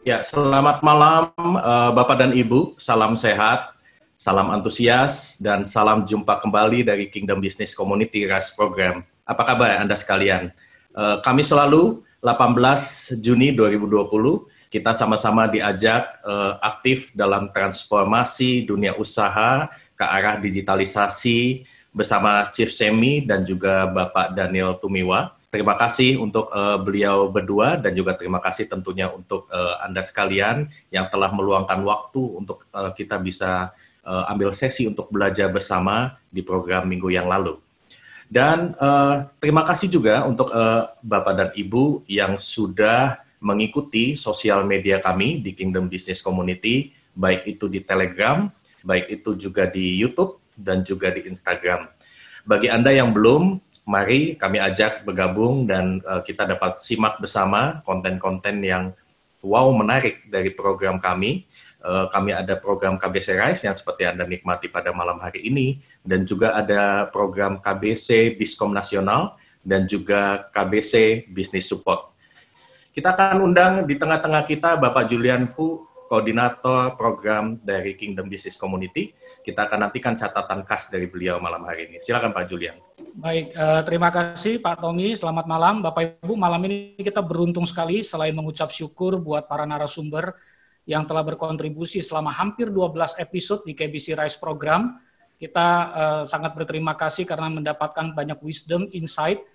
Ya, selamat malam Bapak dan Ibu, salam sehat, salam antusias, dan salam jumpa kembali dari Kingdom Business Community RISE Program. Apa kabar Anda sekalian? Kami selalu 18 Juni 2020, kita sama-sama diajak aktif dalam transformasi dunia usaha ke arah digitalisasi bersama Chief Semi dan juga Bapak Daniel Tumiwa. Terima kasih untuk beliau berdua dan juga terima kasih tentunya untuk Anda sekalian yang telah meluangkan waktu untuk kita bisa ambil sesi untuk belajar bersama di program minggu yang lalu. Dan terima kasih juga untuk Bapak dan Ibu yang sudah mengikuti sosial media kami di Kingdom Business Community, baik itu di Telegram, baik itu juga di YouTube, dan juga di Instagram. Bagi Anda yang belum, mari kami ajak bergabung dan kita dapat simak bersama konten-konten yang wow menarik dari program kami. Kami ada program KBC RISE yang seperti Anda nikmati pada malam hari ini, dan juga ada program KBC Biskom Nasional dan juga KBC Business Support. Kita akan undang di tengah-tengah kita Bapak Julian Fu, koordinator program dari Kingdom Business Community. Kita akan nantikan catatan khas dari beliau malam hari ini. Silakan Pak Julian. Baik, terima kasih Pak Tommy. Selamat malam Bapak Ibu. Malam ini kita beruntung sekali selain mengucap syukur buat para narasumber yang telah berkontribusi selama hampir 12 episode di KBC RISE program. Kita sangat berterima kasih karena mendapatkan banyak wisdom, insight.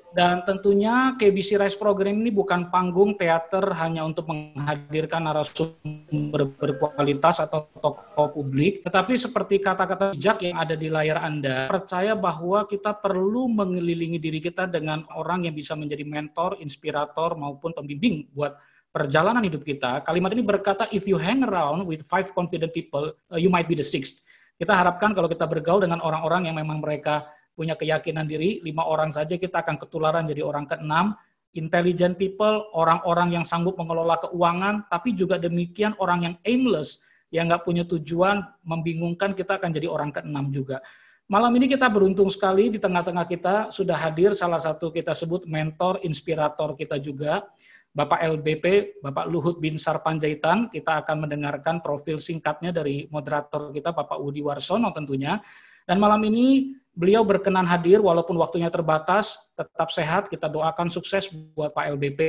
Dan tentunya KBC RISE program ini bukan panggung teater hanya untuk menghadirkan narasumber berkualitas atau tokoh publik, tetapi seperti kata-kata bijak yang ada di layar Anda, percaya bahwa kita perlu mengelilingi diri kita dengan orang yang bisa menjadi mentor, inspirator, maupun pembimbing buat perjalanan hidup kita. Kalimat ini berkata, if you hang around with 5 confident people, you might be the 6th. Kita harapkan kalau kita bergaul dengan orang-orang yang memang mereka punya keyakinan diri, 5 orang saja kita akan ketularan jadi orang ke-6. Intelligent people, orang-orang yang sanggup mengelola keuangan, tapi juga demikian orang yang aimless, yang nggak punya tujuan, membingungkan, kita akan jadi orang ke-6 juga. Malam ini kita beruntung sekali di tengah-tengah kita sudah hadir salah satu kita sebut mentor, inspirator kita juga, Bapak LBP, Bapak Luhut Binsar Panjaitan. Kita akan mendengarkan profil singkatnya dari moderator kita, Bapak Udi Warsono tentunya. Dan malam ini beliau berkenan hadir walaupun waktunya terbatas, tetap sehat, kita doakan sukses buat Pak LBP.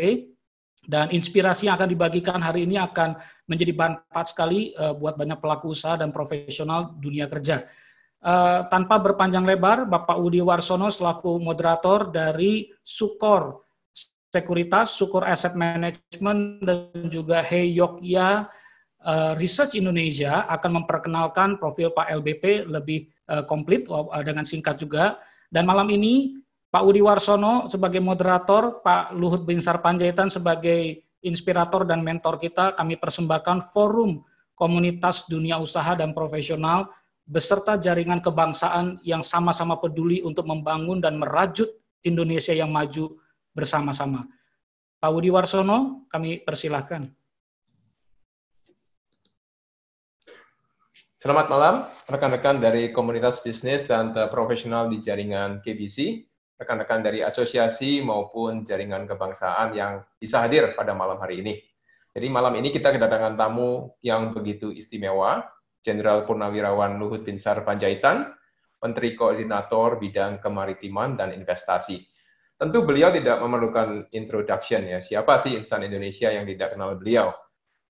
Dan inspirasi yang akan dibagikan hari ini akan menjadi manfaat sekali buat banyak pelaku usaha dan profesional dunia kerja. Tanpa berpanjang lebar, Bapak Udi Warsono selaku moderator dari Sukor Sekuritas, Sukor Asset Management, dan juga Hey Yogya Research Indonesia akan memperkenalkan profil Pak LBP lebih komplit dengan singkat juga. Dan malam ini Pak Udi Warsono sebagai moderator, Pak Luhut Binsar Panjaitan sebagai inspirator dan mentor kita, kami persembahkan forum komunitas dunia usaha dan profesional beserta jaringan kebangsaan yang sama-sama peduli untuk membangun dan merajut Indonesia yang maju bersama-sama. Pak Udi Warsono, kami persilahkan. Selamat malam, rekan-rekan dari komunitas bisnis dan profesional di jaringan KBC, rekan-rekan dari asosiasi maupun jaringan kebangsaan yang bisa hadir pada malam hari ini. Jadi malam ini kita kedatangan tamu yang begitu istimewa, Jenderal Purnawirawan Luhut Binsar Panjaitan, Menteri Koordinator Bidang Kemaritiman dan Investasi. Tentu beliau tidak memerlukan introduction ya, siapa sih insan Indonesia yang tidak kenal beliau.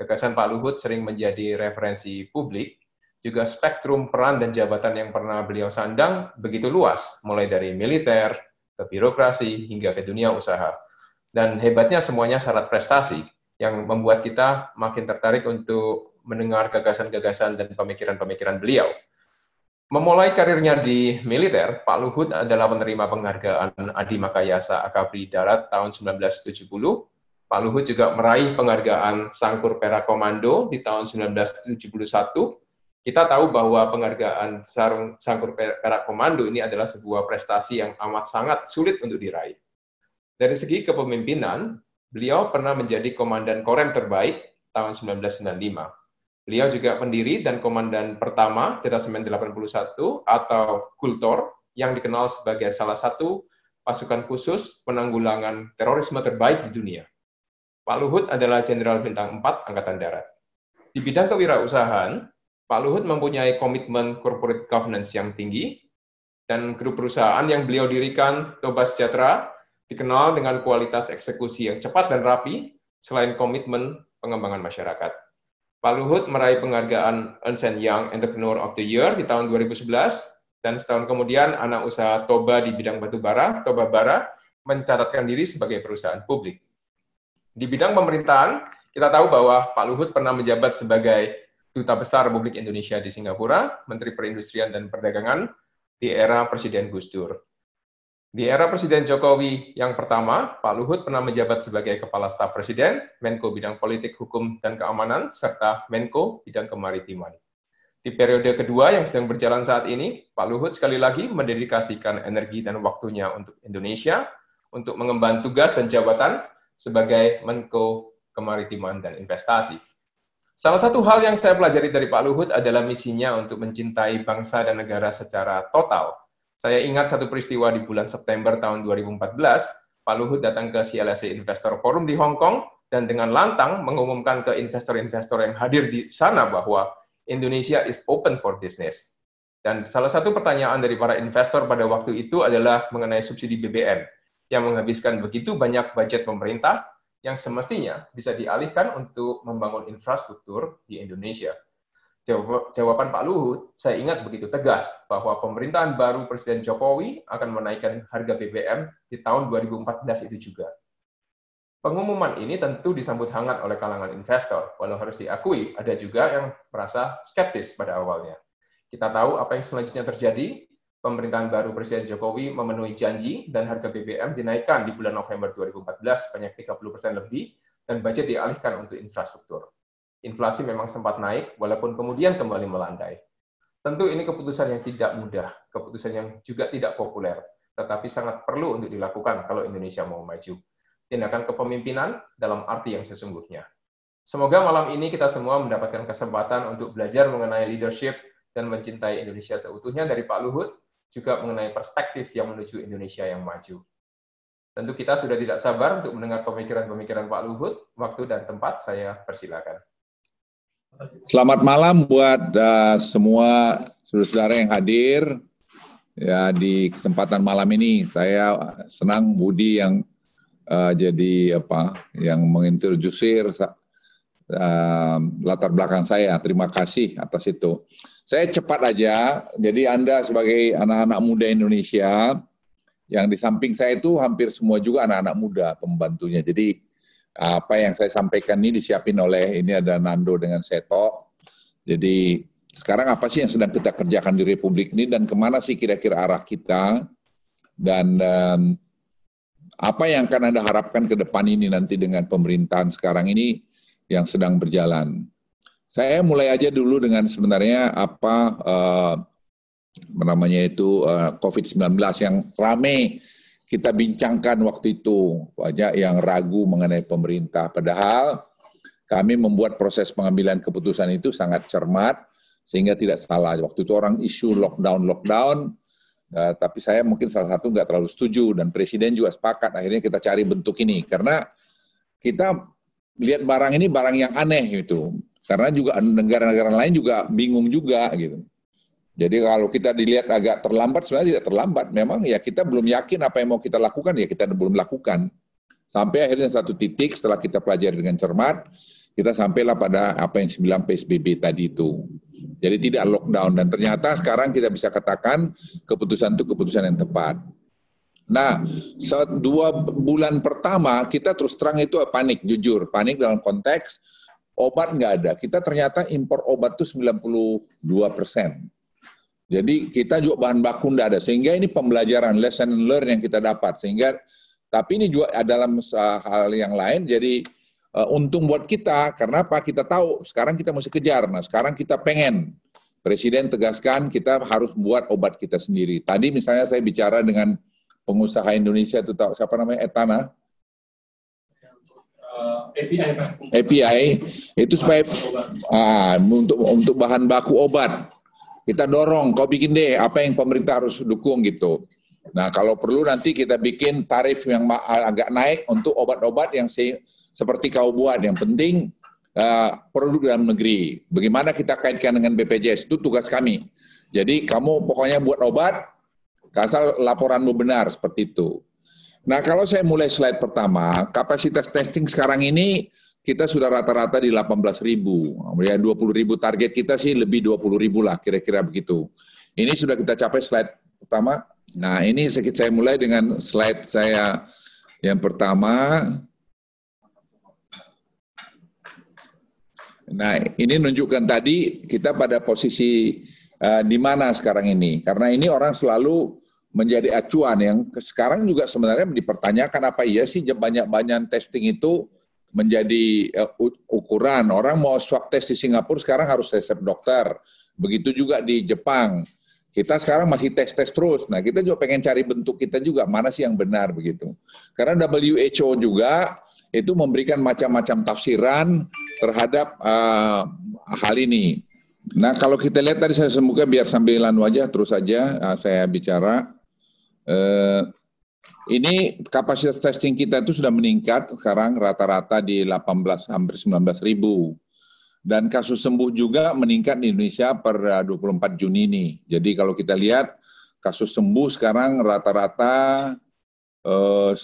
Gagasan Pak Luhut sering menjadi referensi publik, juga spektrum peran dan jabatan yang pernah beliau sandang begitu luas, mulai dari militer, ke birokrasi, hingga ke dunia usaha. Dan hebatnya semuanya syarat prestasi, yang membuat kita makin tertarik untuk mendengar gagasan-gagasan dan pemikiran-pemikiran beliau. Memulai karirnya di militer, Pak Luhut adalah penerima penghargaan Adi Makayasa Akabri Darat tahun 1970. Pak Luhut juga meraih penghargaan Sangkur Perak Komando di tahun 1971. Kita tahu bahwa penghargaan Sangkur Perak Komando ini adalah sebuah prestasi yang amat sangat sulit untuk diraih. Dari segi kepemimpinan, beliau pernah menjadi Komandan Korem terbaik tahun 1995. Beliau juga pendiri dan komandan pertama Detasemen 81 atau Kultor yang dikenal sebagai salah satu pasukan khusus penanggulangan terorisme terbaik di dunia. Pak Luhut adalah Jenderal Bintang 4 Angkatan Darat. Di bidang kewirausahaan, Pak Luhut mempunyai komitmen corporate governance yang tinggi, dan grup perusahaan yang beliau dirikan, Toba Sejahtera, dikenal dengan kualitas eksekusi yang cepat dan rapi, selain komitmen pengembangan masyarakat. Pak Luhut meraih penghargaan Ernst & Young Entrepreneur of the Year di tahun 2011, dan setahun kemudian anak usaha Toba di bidang batubara, Toba Bara, mencatatkan diri sebagai perusahaan publik. Di bidang pemerintahan, kita tahu bahwa Pak Luhut pernah menjabat sebagai Duta Besar Republik Indonesia di Singapura, Menteri Perindustrian dan Perdagangan di era Presiden Gus Dur. Di era Presiden Jokowi yang pertama, Pak Luhut pernah menjabat sebagai Kepala Staf Presiden, Menko Bidang Politik, Hukum, dan Keamanan, serta Menko Bidang Kemaritiman. Di periode kedua yang sedang berjalan saat ini, Pak Luhut sekali lagi mendedikasikan energi dan waktunya untuk Indonesia, untuk mengemban tugas dan jabatan sebagai Menko Kemaritiman dan Investasi. Salah satu hal yang saya pelajari dari Pak Luhut adalah misinya untuk mencintai bangsa dan negara secara total. Saya ingat satu peristiwa di bulan September tahun 2014, Pak Luhut datang ke CLSA Investor Forum di Hong Kong dan dengan lantang mengumumkan ke investor-investor yang hadir di sana bahwa Indonesia is open for business. Dan salah satu pertanyaan dari para investor pada waktu itu adalah mengenai subsidi BBM yang menghabiskan begitu banyak budget pemerintah yang semestinya bisa dialihkan untuk membangun infrastruktur di Indonesia. Jawaban Pak Luhut, saya ingat begitu tegas bahwa pemerintahan baru Presiden Jokowi akan menaikkan harga BBM di tahun 2014 itu juga. Pengumuman ini tentu disambut hangat oleh kalangan investor, walau harus diakui ada juga yang merasa skeptis pada awalnya. Kita tahu apa yang selanjutnya terjadi, pemerintahan baru Presiden Jokowi memenuhi janji dan harga BBM dinaikkan di bulan November 2014 sebanyak 30% lebih dan budget dialihkan untuk infrastruktur. Inflasi memang sempat naik, walaupun kemudian kembali melandai. Tentu ini keputusan yang tidak mudah, keputusan yang juga tidak populer, tetapi sangat perlu untuk dilakukan kalau Indonesia mau maju. Tindakan kepemimpinan dalam arti yang sesungguhnya. Semoga malam ini kita semua mendapatkan kesempatan untuk belajar mengenai leadership dan mencintai Indonesia seutuhnya dari Pak Luhut, juga mengenai perspektif yang menuju Indonesia yang maju. Tentu kita sudah tidak sabar untuk mendengar pemikiran-pemikiran Pak Luhut. Waktu dan tempat saya persilakan. Selamat malam buat semua saudara-saudara yang hadir ya di kesempatan malam ini. Saya senang Budi yang yang mengintroduksir latar belakang saya. Terima kasih atas itu. Saya cepat aja. Jadi Anda sebagai anak-anak muda Indonesia yang di samping saya itu hampir semua juga anak-anak muda pembantunya. Jadi apa yang saya sampaikan ini disiapin oleh, ini ada Nando dengan Seto. Jadi sekarang apa sih yang sedang kita kerjakan di Republik ini dan kemana sih kira-kira arah kita dan apa yang akan Anda harapkan ke depan ini nanti dengan pemerintahan sekarang ini yang sedang berjalan. Saya mulai aja dulu dengan sebenarnya apa namanya itu COVID-19 yang rame kita bincangkan waktu itu, banyak yang ragu mengenai pemerintah. Padahal kami membuat proses pengambilan keputusan itu sangat cermat, sehingga tidak salah. Waktu itu orang isu lockdown, tapi saya mungkin salah satu nggak terlalu setuju, dan Presiden juga sepakat. Akhirnya kita cari bentuk ini, karena kita lihat barang ini barang yang aneh gitu. Karena juga negara-negara lain juga bingung juga gitu. Jadi kalau kita dilihat agak terlambat, sebenarnya tidak terlambat. Memang ya kita belum yakin apa yang mau kita lakukan, ya kita belum lakukan. Sampai akhirnya satu titik setelah kita pelajari dengan cermat, kita sampailah pada apa yang dibilang PSBB tadi itu. Jadi tidak lockdown, dan ternyata sekarang kita bisa katakan keputusan itu keputusan yang tepat. Nah, 2 bulan pertama kita terus terang itu panik, jujur. Panik dalam konteks obat nggak ada. Kita ternyata impor obat itu 92%. Jadi kita juga bahan baku tidak ada, sehingga ini pembelajaran, lesson learn yang kita dapat. Sehingga, tapi ini juga dalam hal yang lain, jadi untung buat kita, karena apa? Kita tahu, sekarang kita mesti kejar. Nah, sekarang kita pengen, Presiden tegaskan kita harus buat obat kita sendiri. Tadi misalnya saya bicara dengan pengusaha Indonesia, itu tahu siapa namanya, Etana? API, itu supaya untuk bahan baku obat. Kita dorong, kau bikin deh apa yang pemerintah harus dukung gitu. Nah, kalau perlu nanti kita bikin tarif yang agak naik untuk obat-obat yang seperti kau buat. Yang penting produk dalam negeri. Bagaimana kita kaitkan dengan BPJS, itu tugas kami. Jadi kamu pokoknya buat obat, asal laporanmu benar, seperti itu. Nah, kalau saya mulai slide pertama, kapasitas testing sekarang ini kita sudah rata-rata di 18.000. Ya, 20.000 target kita sih lebih 20.000 lah, kira-kira begitu. Ini sudah kita capai slide pertama. Nah, ini saya mulai dengan slide saya yang pertama. Nah, ini menunjukkan tadi kita pada posisi di mana sekarang ini. Karena ini orang selalu menjadi acuan yang sekarang juga sebenarnya dipertanyakan apa iya sih banyak-banyak testing itu menjadi ukuran. Orang mau swab test di Singapura sekarang harus resep dokter. Begitu juga di Jepang. Kita sekarang masih tes-tes terus. Nah, kita juga pengen cari bentuk kita juga, mana sih yang benar begitu. Karena WHO juga itu memberikan macam-macam tafsiran terhadap hal ini. Nah, kalau kita lihat tadi saya sembunyikan biar sambilan wajah terus saja saya bicara. Ini kapasitas testing kita itu sudah meningkat sekarang rata-rata di 18 hampir 19.000. Dan kasus sembuh juga meningkat di Indonesia per 24 Juni ini. Jadi kalau kita lihat kasus sembuh sekarang rata-rata 1.100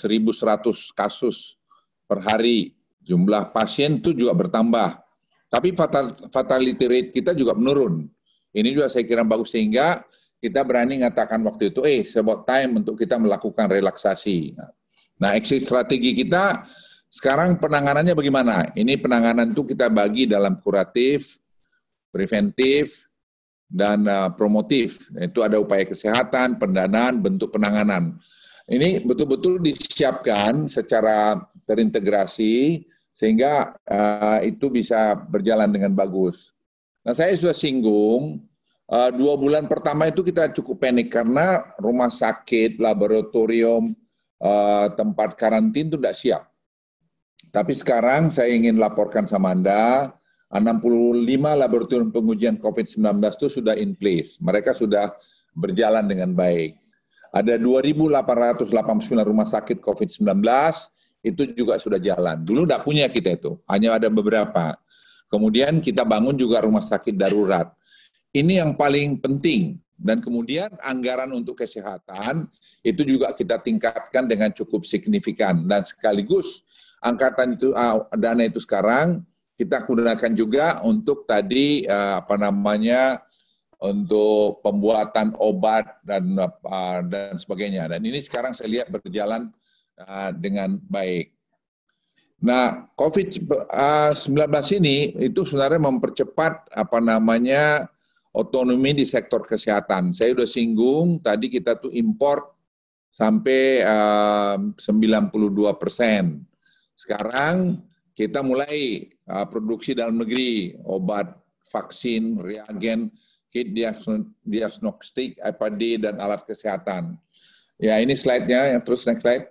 kasus per hari. Jumlah pasien itu juga bertambah. Tapi fatality rate kita juga menurun. Ini juga saya kira bagus sehingga kita berani mengatakan waktu itu, about time untuk kita melakukan relaksasi. Nah, exit strategi kita sekarang penanganannya bagaimana? Ini penanganan itu kita bagi dalam kuratif, preventif, dan promotif. Itu ada upaya kesehatan, pendanaan, bentuk penanganan. Ini betul-betul disiapkan secara terintegrasi sehingga itu bisa berjalan dengan bagus. Nah, saya sudah singgung, 2 bulan pertama itu kita cukup panik karena rumah sakit, laboratorium, tempat karantin itu tidak siap. Tapi sekarang saya ingin laporkan sama Anda, 65 laboratorium pengujian COVID-19 itu sudah in place. Mereka sudah berjalan dengan baik. Ada 2.889 rumah sakit COVID-19, itu juga sudah jalan. Dulu tidak punya kita itu, hanya ada beberapa. Kemudian kita bangun juga rumah sakit darurat. Ini yang paling penting. Dan kemudian anggaran untuk kesehatan itu juga kita tingkatkan dengan cukup signifikan. Dan sekaligus angkatan itu dana itu sekarang kita gunakan juga untuk tadi untuk pembuatan obat dan sebagainya. Dan ini sekarang saya lihat berjalan dengan baik. Nah, COVID-19 ini itu sebenarnya mempercepat otonomi di sektor kesehatan. Saya sudah singgung tadi kita tuh import sampai 92%. Sekarang kita mulai produksi dalam negeri, obat, vaksin, reagen, kit diagnostik, APD, dan alat kesehatan. Ya, ini slide-nya, terus next slide.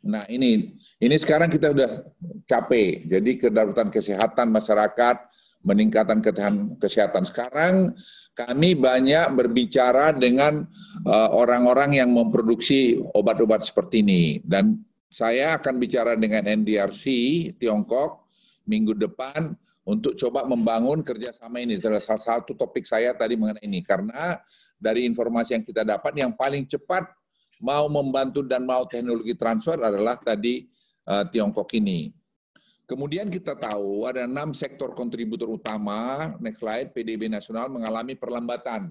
Nah, ini sekarang kita sudah capai. Jadi kedaruratan kesehatan masyarakat, meningkatkan kesehatan. Sekarang kami banyak berbicara dengan orang-orang yang memproduksi obat-obat seperti ini. Dan saya akan bicara dengan NDRC Tiongkok minggu depan untuk coba membangun kerjasama ini. Salah satu topik saya tadi mengenai ini. Karena dari informasi yang kita dapat, yang paling cepat mau membantu dan mau teknologi transfer adalah tadi Tiongkok ini. Kemudian kita tahu ada 6 sektor kontributor utama, next slide, PDB nasional mengalami perlambatan.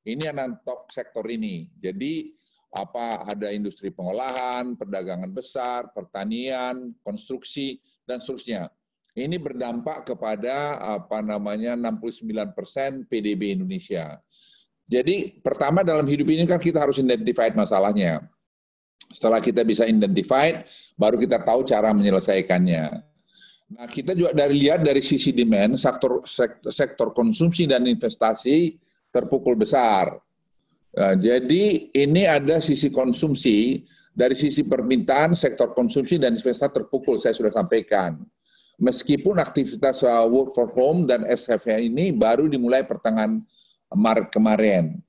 Ini adalah top sektor ini. Jadi ada industri pengolahan, perdagangan besar, pertanian, konstruksi, dan seterusnya. Ini berdampak kepada 69% PDB Indonesia. Jadi pertama dalam hidup ini kan kita harus identify masalahnya. Setelah kita bisa identify, baru kita tahu cara menyelesaikannya. Nah, kita juga lihat dari sisi demand, sektor konsumsi dan investasi terpukul besar. Nah, jadi ini ada sisi konsumsi, dari sisi permintaan, sektor konsumsi dan investasi terpukul, saya sudah sampaikan. Meskipun aktivitas work from home dan SFH ini baru dimulai pertengahan Maret kemarin.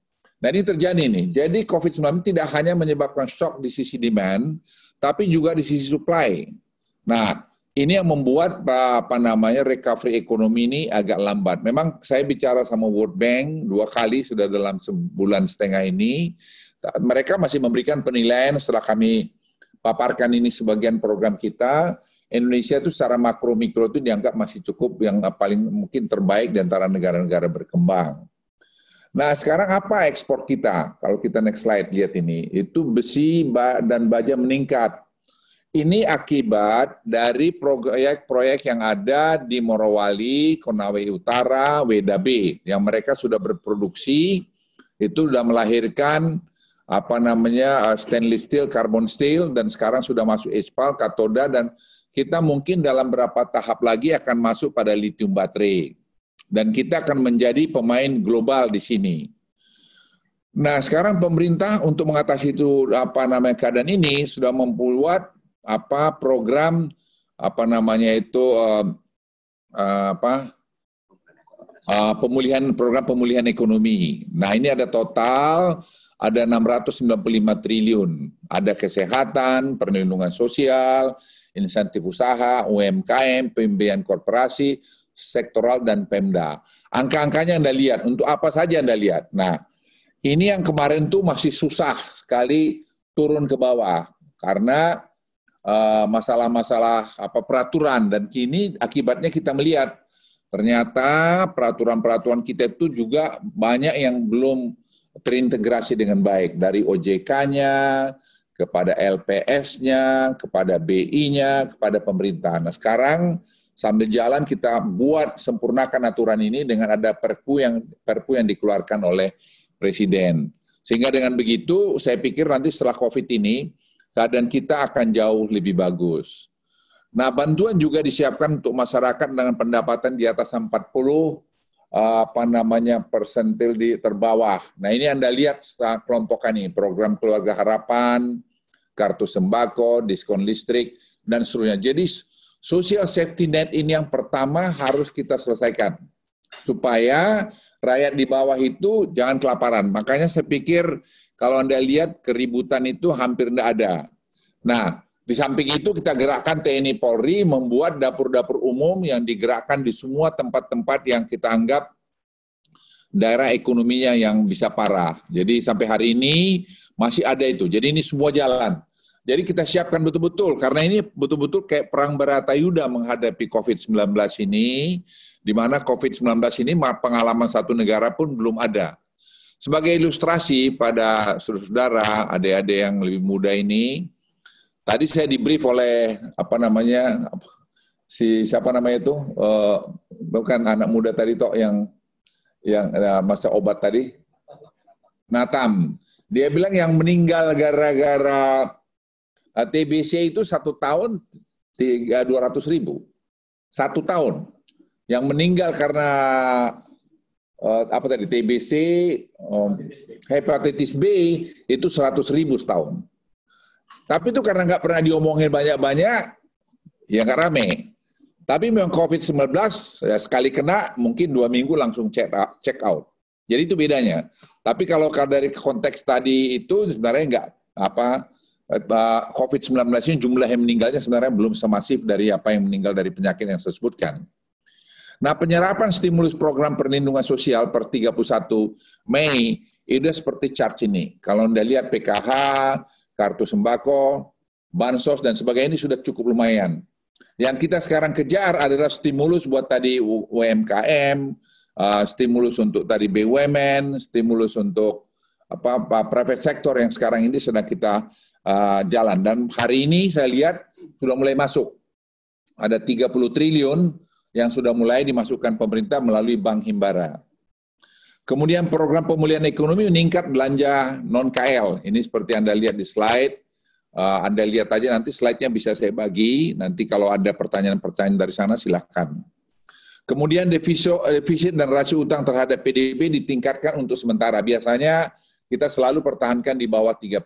Nah ini terjadi nih. Jadi COVID-19 tidak hanya menyebabkan shock di sisi demand, tapi juga di sisi supply. Nah ini yang membuat recovery ekonomi ini agak lambat. Memang saya bicara sama World Bank 2 kali sudah dalam sebulan setengah ini. Mereka masih memberikan penilaian setelah kami paparkan ini sebagian program kita. Indonesia itu secara makro-mikro itu dianggap masih cukup, yang paling mungkin terbaik di antara negara-negara berkembang. Nah, sekarang apa ekspor kita? Kalau kita next slide lihat ini, itu besi dan baja meningkat. Ini akibat dari proyek-proyek yang ada di Morowali, Konawe Utara, WDB, yang mereka sudah berproduksi, itu sudah melahirkan stainless steel, carbon steel, dan sekarang sudah masuk aspal, katoda, dan kita mungkin dalam beberapa tahap lagi akan masuk pada lithium baterai. Dan kita akan menjadi pemain global di sini. Nah, sekarang pemerintah untuk mengatasi itu keadaan ini sudah membuat program pemulihan ekonomi. Nah, ini ada total ada 695 triliun. Ada kesehatan, perlindungan sosial, insentif usaha, UMKM, pembiayaan korporasi, sektoral, dan Pemda. Angka-angkanya Anda lihat, untuk apa saja Anda lihat. Nah, ini yang kemarin tuh masih susah sekali turun ke bawah, karena masalah-masalah peraturan, dan kini akibatnya kita melihat, ternyata peraturan-peraturan kita itu juga banyak yang belum terintegrasi dengan baik, dari OJK-nya, kepada LPS-nya, kepada BI-nya, kepada pemerintah. Nah, sekarang sambil jalan kita buat sempurnakan aturan ini dengan ada perpu yang dikeluarkan oleh Presiden. Sehingga dengan begitu saya pikir nanti setelah COVID ini keadaan kita akan jauh lebih bagus. Nah, bantuan juga disiapkan untuk masyarakat dengan pendapatan di atas 40 persentil di terbawah. Nah, ini Anda lihat kelompokan ini, program Keluarga Harapan, kartu sembako, diskon listrik, dan seterusnya. Jadi social safety net ini yang pertama harus kita selesaikan, supaya rakyat di bawah itu jangan kelaparan. Makanya saya pikir kalau Anda lihat keributan itu hampir tidak ada. Nah, di samping itu kita gerakkan TNI Polri membuat dapur-dapur umum yang digerakkan di semua tempat-tempat yang kita anggap daerah ekonominya yang bisa parah. Jadi sampai hari ini masih ada itu. Jadi ini semua jalan. Jadi kita siapkan betul-betul, karena ini betul-betul kayak perang Baratayuda menghadapi COVID-19 ini, di mana COVID-19 ini pengalaman satu negara pun belum ada. Sebagai ilustrasi pada saudara-saudara, adik-adik yang lebih muda ini, tadi saya di-brief oleh bukan anak muda tadi yang masa obat tadi, Natam. Dia bilang yang meninggal gara-gara TBC itu 1 tahun 200.000. 1 tahun. Yang meninggal karena TBC, hepatitis B itu 100.000 setahun. Tapi itu karena nggak pernah diomongin banyak-banyak, ya nggak rame. Tapi memang COVID-19 ya sekali kena mungkin 2 minggu langsung check out. Jadi itu bedanya. Tapi kalau dari konteks tadi itu sebenarnya nggak COVID-19 ini jumlah yang meninggalnya sebenarnya belum semasif dari apa yang meninggal dari penyakit yang saya sebutkan. Nah, penyerapan stimulus program perlindungan sosial per 31 Mei itu seperti chart ini. Kalau Anda lihat PKH, kartu sembako, bansos, dan sebagainya ini sudah cukup lumayan. Yang kita sekarang kejar adalah stimulus buat tadi UMKM, stimulus untuk tadi BUMN, stimulus untuk private sector yang sekarang ini sedang kita jalan. Dan hari ini saya lihat sudah mulai masuk. Ada 30 triliun yang sudah mulai dimasukkan pemerintah melalui Bank Himbara. Kemudian program pemulihan ekonomi meningkat belanja non-KL. Ini seperti Anda lihat di slide. Anda lihat aja nanti slide-nya bisa saya bagi. Nanti kalau ada pertanyaan-pertanyaan dari sana silahkan. Kemudian defisit dan rasio utang terhadap PDB ditingkatkan untuk sementara. Biasanya kita selalu pertahankan di bawah 3%.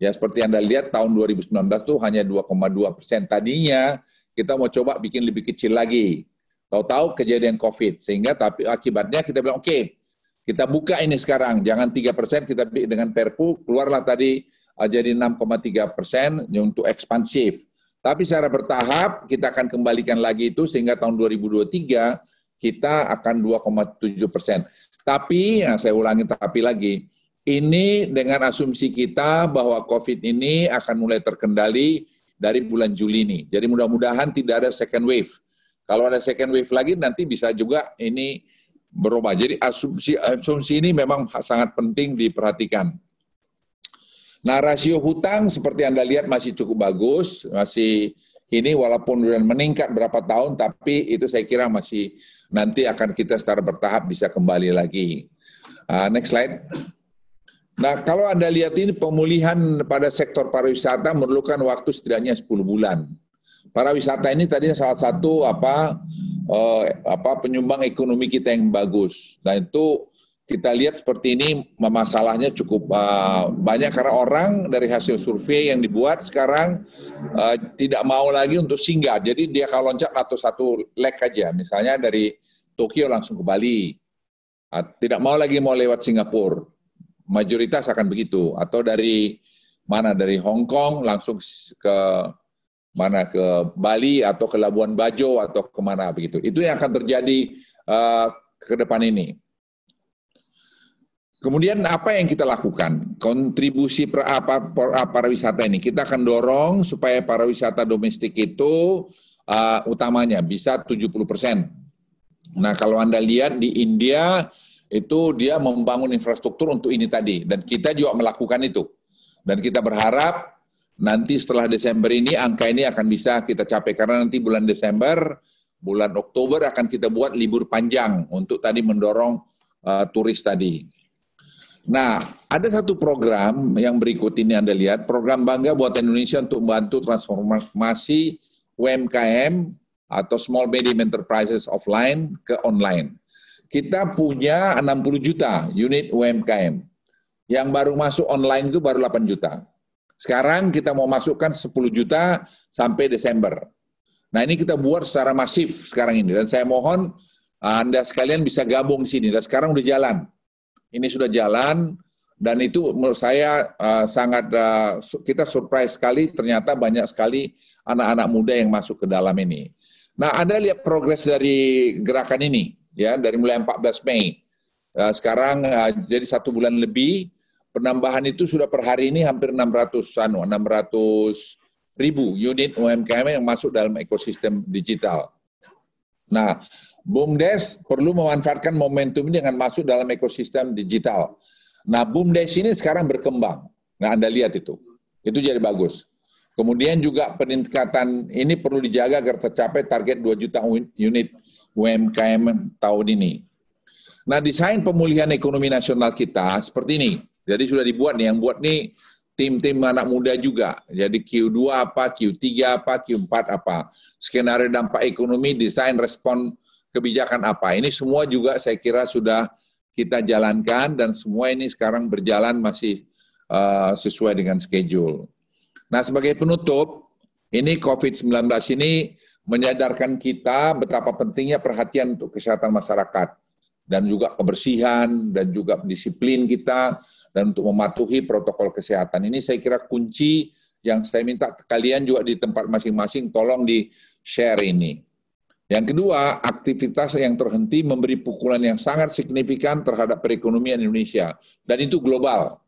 Ya seperti Anda lihat tahun 2019 itu hanya 2,2%. Tadinya kita mau coba bikin lebih kecil lagi. Tahu-tahu kejadian COVID. Sehingga tapi akibatnya kita bilang oke, Kita buka ini sekarang, jangan 3%, kita dengan Perpu, keluarlah tadi jadi 6,3% untuk ekspansif. Tapi secara bertahap, kita akan kembalikan lagi itu sehingga tahun 2023 kita akan 2,7%. Tapi, saya ulangi tapi lagi, ini dengan asumsi kita bahwa COVID ini akan mulai terkendali dari bulan Juli ini. Jadi mudah-mudahan tidak ada second wave. Kalau ada second wave lagi nanti bisa juga ini berubah. Jadi asumsi ini memang sangat penting diperhatikan. Nah, rasio hutang seperti Anda lihat masih cukup bagus, masih ini walaupun sudah meningkat berapa tahun, tapi itu saya kira masih nanti akan kita secara bertahap bisa kembali lagi. Next slide. Nah, kalau Anda lihat ini pemulihan pada sektor pariwisata memerlukan waktu setidaknya 10 bulan. Pariwisata ini tadi salah satu penyumbang ekonomi kita yang bagus. Nah, itu kita lihat seperti ini masalahnya cukup banyak karena orang dari hasil survei yang dibuat sekarang tidak mau lagi untuk singgah. Jadi dia kalau loncat atau satu leg aja, misalnya dari Tokyo langsung ke Bali. Tidak mau lagi mau lewat Singapura. Mayoritas akan begitu. Atau dari mana? Dari Hong Kong langsung ke mana? Ke Bali atau ke Labuan Bajo atau kemana begitu. Itu yang akan terjadi ke depan ini. Kemudian apa yang kita lakukan? Kontribusi pariwisata ini kita akan dorong supaya pariwisata domestik itu utamanya bisa 70%. Nah, kalau Anda lihat di India itu dia membangun infrastruktur untuk ini tadi dan kita juga melakukan itu. Dan kita berharap nanti setelah Desember ini angka ini akan bisa kita capai karena nanti bulan Desember, bulan Oktober akan kita buat libur panjang untuk tadi mendorong turis tadi. Nah, ada satu program yang berikut ini Anda lihat, program Bangga Buatan Indonesia untuk membantu transformasi UMKM atau Small Medium Enterprises offline ke online. Kita punya 60 juta unit UMKM. Yang baru masuk online itu baru 8 juta. Sekarang kita mau masukkan 10 juta sampai Desember. Nah, ini kita buat secara masif sekarang ini. Dan saya mohon Anda sekalian bisa gabung di sini. Dan sekarang udah jalan. Ini sudah jalan dan itu menurut saya kita surprise sekali ternyata banyak sekali anak-anak muda yang masuk ke dalam ini. Nah, Anda lihat progres dari gerakan ini ya dari mulai 14 Mei. Sekarang jadi 1 bulan lebih penambahan itu sudah per hari ini hampir 600 ribu unit UMKM yang masuk dalam ekosistem digital. Nah, BUMDes perlu memanfaatkan momentum ini dengan masuk dalam ekosistem digital. Nah, BUMDes ini sekarang berkembang. Nah, Anda lihat itu jadi bagus. Kemudian juga peningkatan ini perlu dijaga agar tercapai target 2 juta unit UMKM tahun ini. Nah, desain pemulihan ekonomi nasional kita seperti ini. Jadi sudah dibuat nih, yang buat nih tim-tim anak muda juga. Jadi Q2 apa, Q3 apa, Q4 apa. Skenario dampak ekonomi, desain respon kebijakan apa. Ini semua juga saya kira sudah kita jalankan dan semua ini sekarang berjalan masih sesuai dengan schedule. Nah, sebagai penutup, ini COVID-19 ini menyadarkan kita betapa pentingnya perhatian untuk kesehatan masyarakat dan juga kebersihan dan juga disiplin kita dan untuk mematuhi protokol kesehatan. Ini saya kira kunci yang saya minta kalian juga di tempat masing-masing tolong di-share ini. Yang kedua, aktivitas yang terhenti memberi pukulan yang sangat signifikan terhadap perekonomian Indonesia. Dan itu global.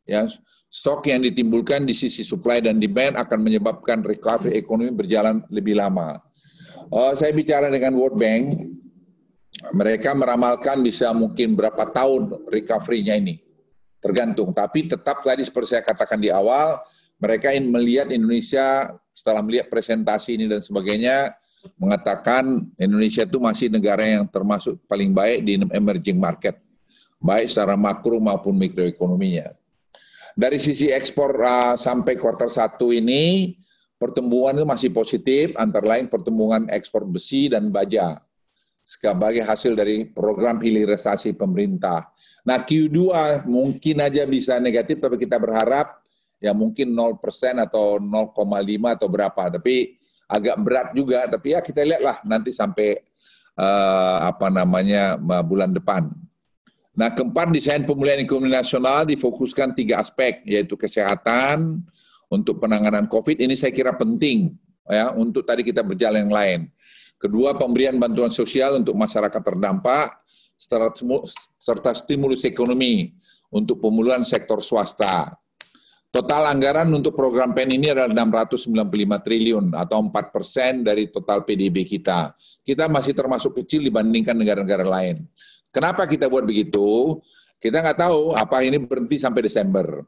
Ya, stok yang ditimbulkan di sisi supply dan demand akan menyebabkan recovery ekonomi berjalan lebih lama. Saya bicara dengan World Bank, mereka meramalkan bisa mungkin berapa tahun recovery-nya ini. Tergantung. Tapi tetap tadi seperti saya katakan di awal, mereka ingin melihat Indonesia setelah melihat presentasi ini dan sebagainya, mengatakan Indonesia itu masih negara yang termasuk paling baik di emerging market, baik secara makro maupun mikroekonominya. Dari sisi ekspor sampai kuartal 1 ini, pertumbuhan itu masih positif, antara lain pertumbuhan ekspor besi dan baja, sebagai hasil dari program hilirisasi pemerintah. Nah, Q2 mungkin aja bisa negatif, tapi kita berharap ya mungkin 0% atau 0,5 atau berapa, tapi agak berat juga, tapi ya kita lihatlah nanti sampai bulan depan. Nah, keempat, desain pemulihan ekonomi nasional difokuskan 3 aspek, yaitu kesehatan, untuk penanganan COVID, ini saya kira penting, ya, untuk tadi kita berjalan yang lain. Kedua, pemberian bantuan sosial untuk masyarakat terdampak, serta stimulus ekonomi untuk pemulihan sektor swasta. Total anggaran untuk program PEN ini adalah 695 triliun atau 4% dari total PDB kita. Kita masih termasuk kecil dibandingkan negara-negara lain. Kenapa kita buat begitu? Kita nggak tahu apa ini berhenti sampai Desember.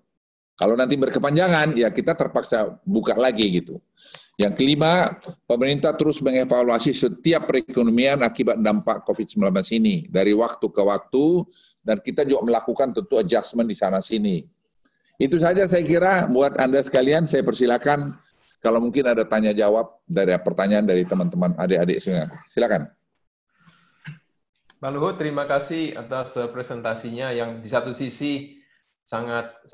Kalau nanti berkepanjangan, ya kita terpaksa buka lagi gitu. Yang kelima, pemerintah terus mengevaluasi setiap perekonomian akibat dampak COVID-19 ini dari waktu ke waktu, dan kita juga melakukan tentu adjustment di sana-sini. Itu saja saya kira buat Anda sekalian, saya persilakan kalau mungkin ada tanya jawab dari pertanyaan dari teman-teman adik-adik semua. Silakan. Pak Luhut, terima kasih atas presentasinya yang di satu sisi sangat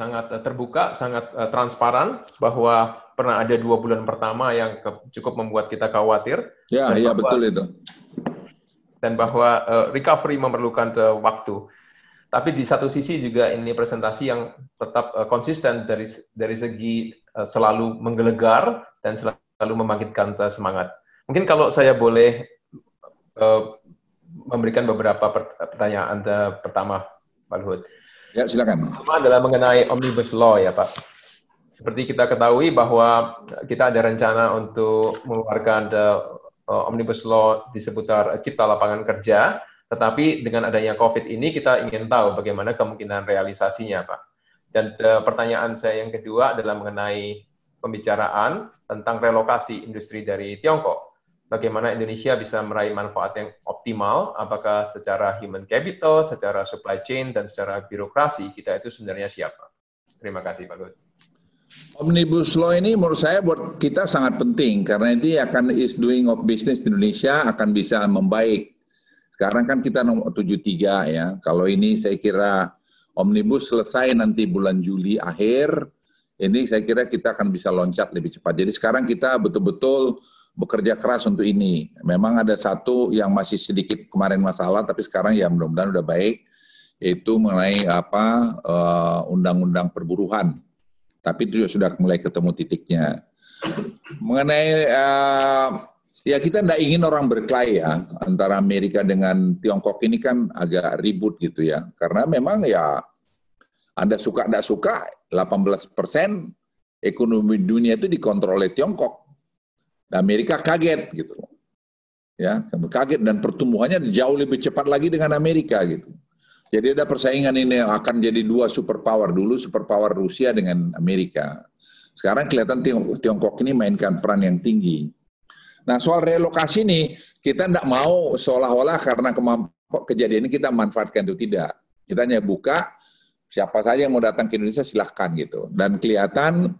terbuka, sangat transparan, bahwa pernah ada 2 bulan pertama yang cukup membuat kita khawatir. Ya, iya betul itu. Dan bahwa recovery memerlukan waktu. Tapi di satu sisi juga ini presentasi yang tetap konsisten dari segi selalu menggelegar dan selalu membangkitkan semangat. Mungkin kalau saya boleh memberikan beberapa pertanyaan pertama, Pak Luhut. Ya, silakan. Pertama adalah mengenai Omnibus Law ya, Pak. Seperti kita ketahui bahwa kita ada rencana untuk mengeluarkan Omnibus Law di seputar cipta lapangan kerja, tetapi dengan adanya COVID ini kita ingin tahu bagaimana kemungkinan realisasinya, Pak. Dan pertanyaan saya yang kedua adalah mengenai pembicaraan tentang relokasi industri dari Tiongkok. Bagaimana Indonesia bisa meraih manfaat yang optimal, apakah secara human capital, secara supply chain, dan secara birokrasi, kita itu sebenarnya siapa? Terima kasih, Pak Luhut. Omnibus Law ini menurut saya buat kita sangat penting, karena ini akan is doing of business di Indonesia akan bisa membaik. Sekarang kan kita nomor 73 ya, kalau ini saya kira Omnibus selesai nanti bulan Juli akhir, ini saya kira kita akan bisa loncat lebih cepat. Jadi sekarang kita betul-betul bekerja keras untuk ini. Memang ada satu yang masih sedikit kemarin masalah, tapi sekarang ya mudah-mudahan udah baik, yaitu mengenai undang-undang perburuhan. Tapi itu sudah mulai ketemu titiknya. Mengenai ya kita tidak ingin orang berkelahi ya antara Amerika dengan Tiongkok, ini kan agak ribut gitu ya. Karena memang ya Anda suka tidak suka 18% ekonomi dunia itu dikontrol oleh Tiongkok. Amerika kaget gitu, ya kaget, dan pertumbuhannya jauh lebih cepat lagi dengan Amerika gitu. Jadi ada persaingan ini akan jadi 2 superpower, dulu superpower Rusia dengan Amerika. Sekarang kelihatan Tiongkok ini mainkan peran yang tinggi. Nah soal relokasi ini kita tidak mau seolah-olah karena kejadian ini kita manfaatkan, itu tidak. Kita hanya buka siapa saja yang mau datang ke Indonesia silahkan gitu, dan kelihatan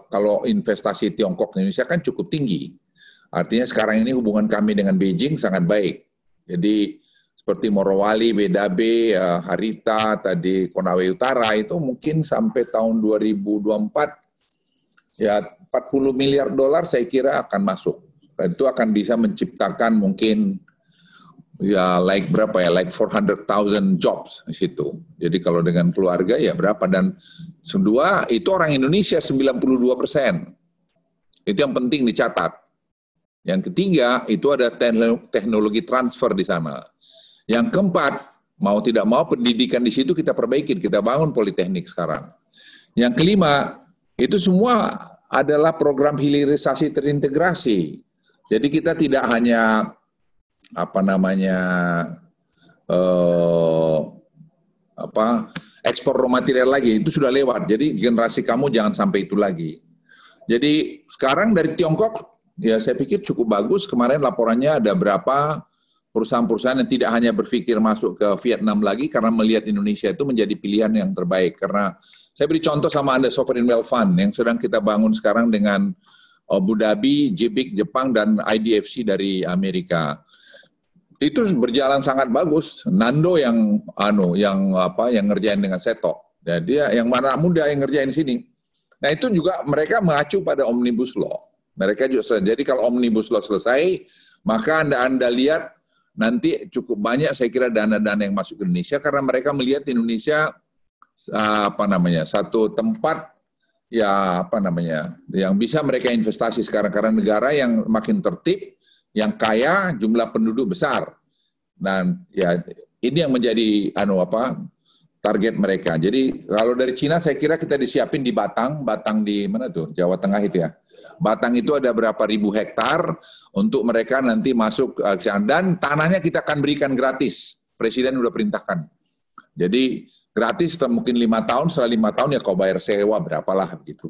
kalau investasi Tiongkok di Indonesia kan cukup tinggi. Artinya sekarang ini hubungan kami dengan Beijing sangat baik. Jadi seperti Morowali, BDB, Harita, tadi Konawe Utara itu mungkin sampai tahun 2024 ya 40 miliar dolar saya kira akan masuk. Itu akan bisa menciptakan mungkin ya like berapa ya, like 400,000 jobs di situ. Jadi kalau dengan keluarga ya berapa, dan kedua itu orang Indonesia 92%. Itu yang penting dicatat. Yang ketiga itu ada teknologi transfer di sana. Yang keempat, mau tidak mau pendidikan di situ kita perbaikin, kita bangun politeknik sekarang. Yang kelima, itu semua adalah program hilirisasi terintegrasi. Jadi kita tidak hanya ekspor raw material lagi, itu sudah lewat. Jadi generasi kamu jangan sampai itu lagi. Jadi sekarang dari Tiongkok, ya saya pikir cukup bagus. Kemarin laporannya ada berapa perusahaan-perusahaan yang tidak hanya berpikir masuk ke Vietnam lagi karena melihat Indonesia itu menjadi pilihan yang terbaik. Karena saya beri contoh sama Anda Sovereign Wealth Fund yang sedang kita bangun sekarang dengan Abu Dhabi, JBIC Jepang, dan IDFC dari Amerika. Itu berjalan sangat bagus. Nando yang ngerjain dengan Seto. Jadi yang mana muda yang ngerjain sini. Nah itu juga mereka mengacu pada Omnibus Law. Mereka juga, jadi kalau Omnibus Law selesai, maka Anda lihat nanti cukup banyak saya kira dana-dana yang masuk ke Indonesia karena mereka melihat Indonesia satu tempat yang bisa mereka investasi sekarang karena negara yang makin tertib, yang kaya, jumlah penduduk besar. Dan ya ini yang menjadi target mereka. Jadi kalau dari Cina saya kira kita disiapin di Batang di mana tuh? Jawa Tengah itu ya. Batang itu ada berapa ribu hektar untuk mereka nanti masuk ke sana. Dan tanahnya kita akan berikan gratis. Presiden udah perintahkan. Jadi gratis mungkin 5 tahun, setelah 5 tahun ya kau bayar sewa berapalah gitu.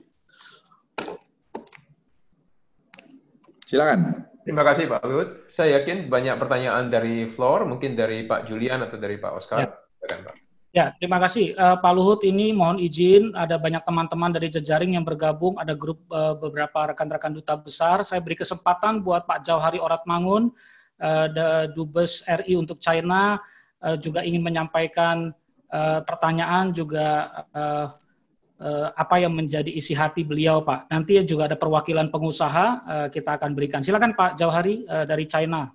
Silakan. Terima kasih Pak Luhut. Saya yakin banyak pertanyaan dari floor, mungkin dari Pak Julian atau dari Pak Oscar. Silakan Pak. Ya, terima kasih Pak Luhut. Ini mohon izin, ada banyak teman-teman dari jejaring yang bergabung, ada grup beberapa rekan-rekan duta besar. Saya beri kesempatan buat Pak Jauhari Oratmangun, Dubes RI untuk China, juga ingin menyampaikan pertanyaan, juga apa yang menjadi isi hati beliau, Pak. Nanti juga ada perwakilan pengusaha, kita akan berikan. Silakan Pak Jauhari dari China.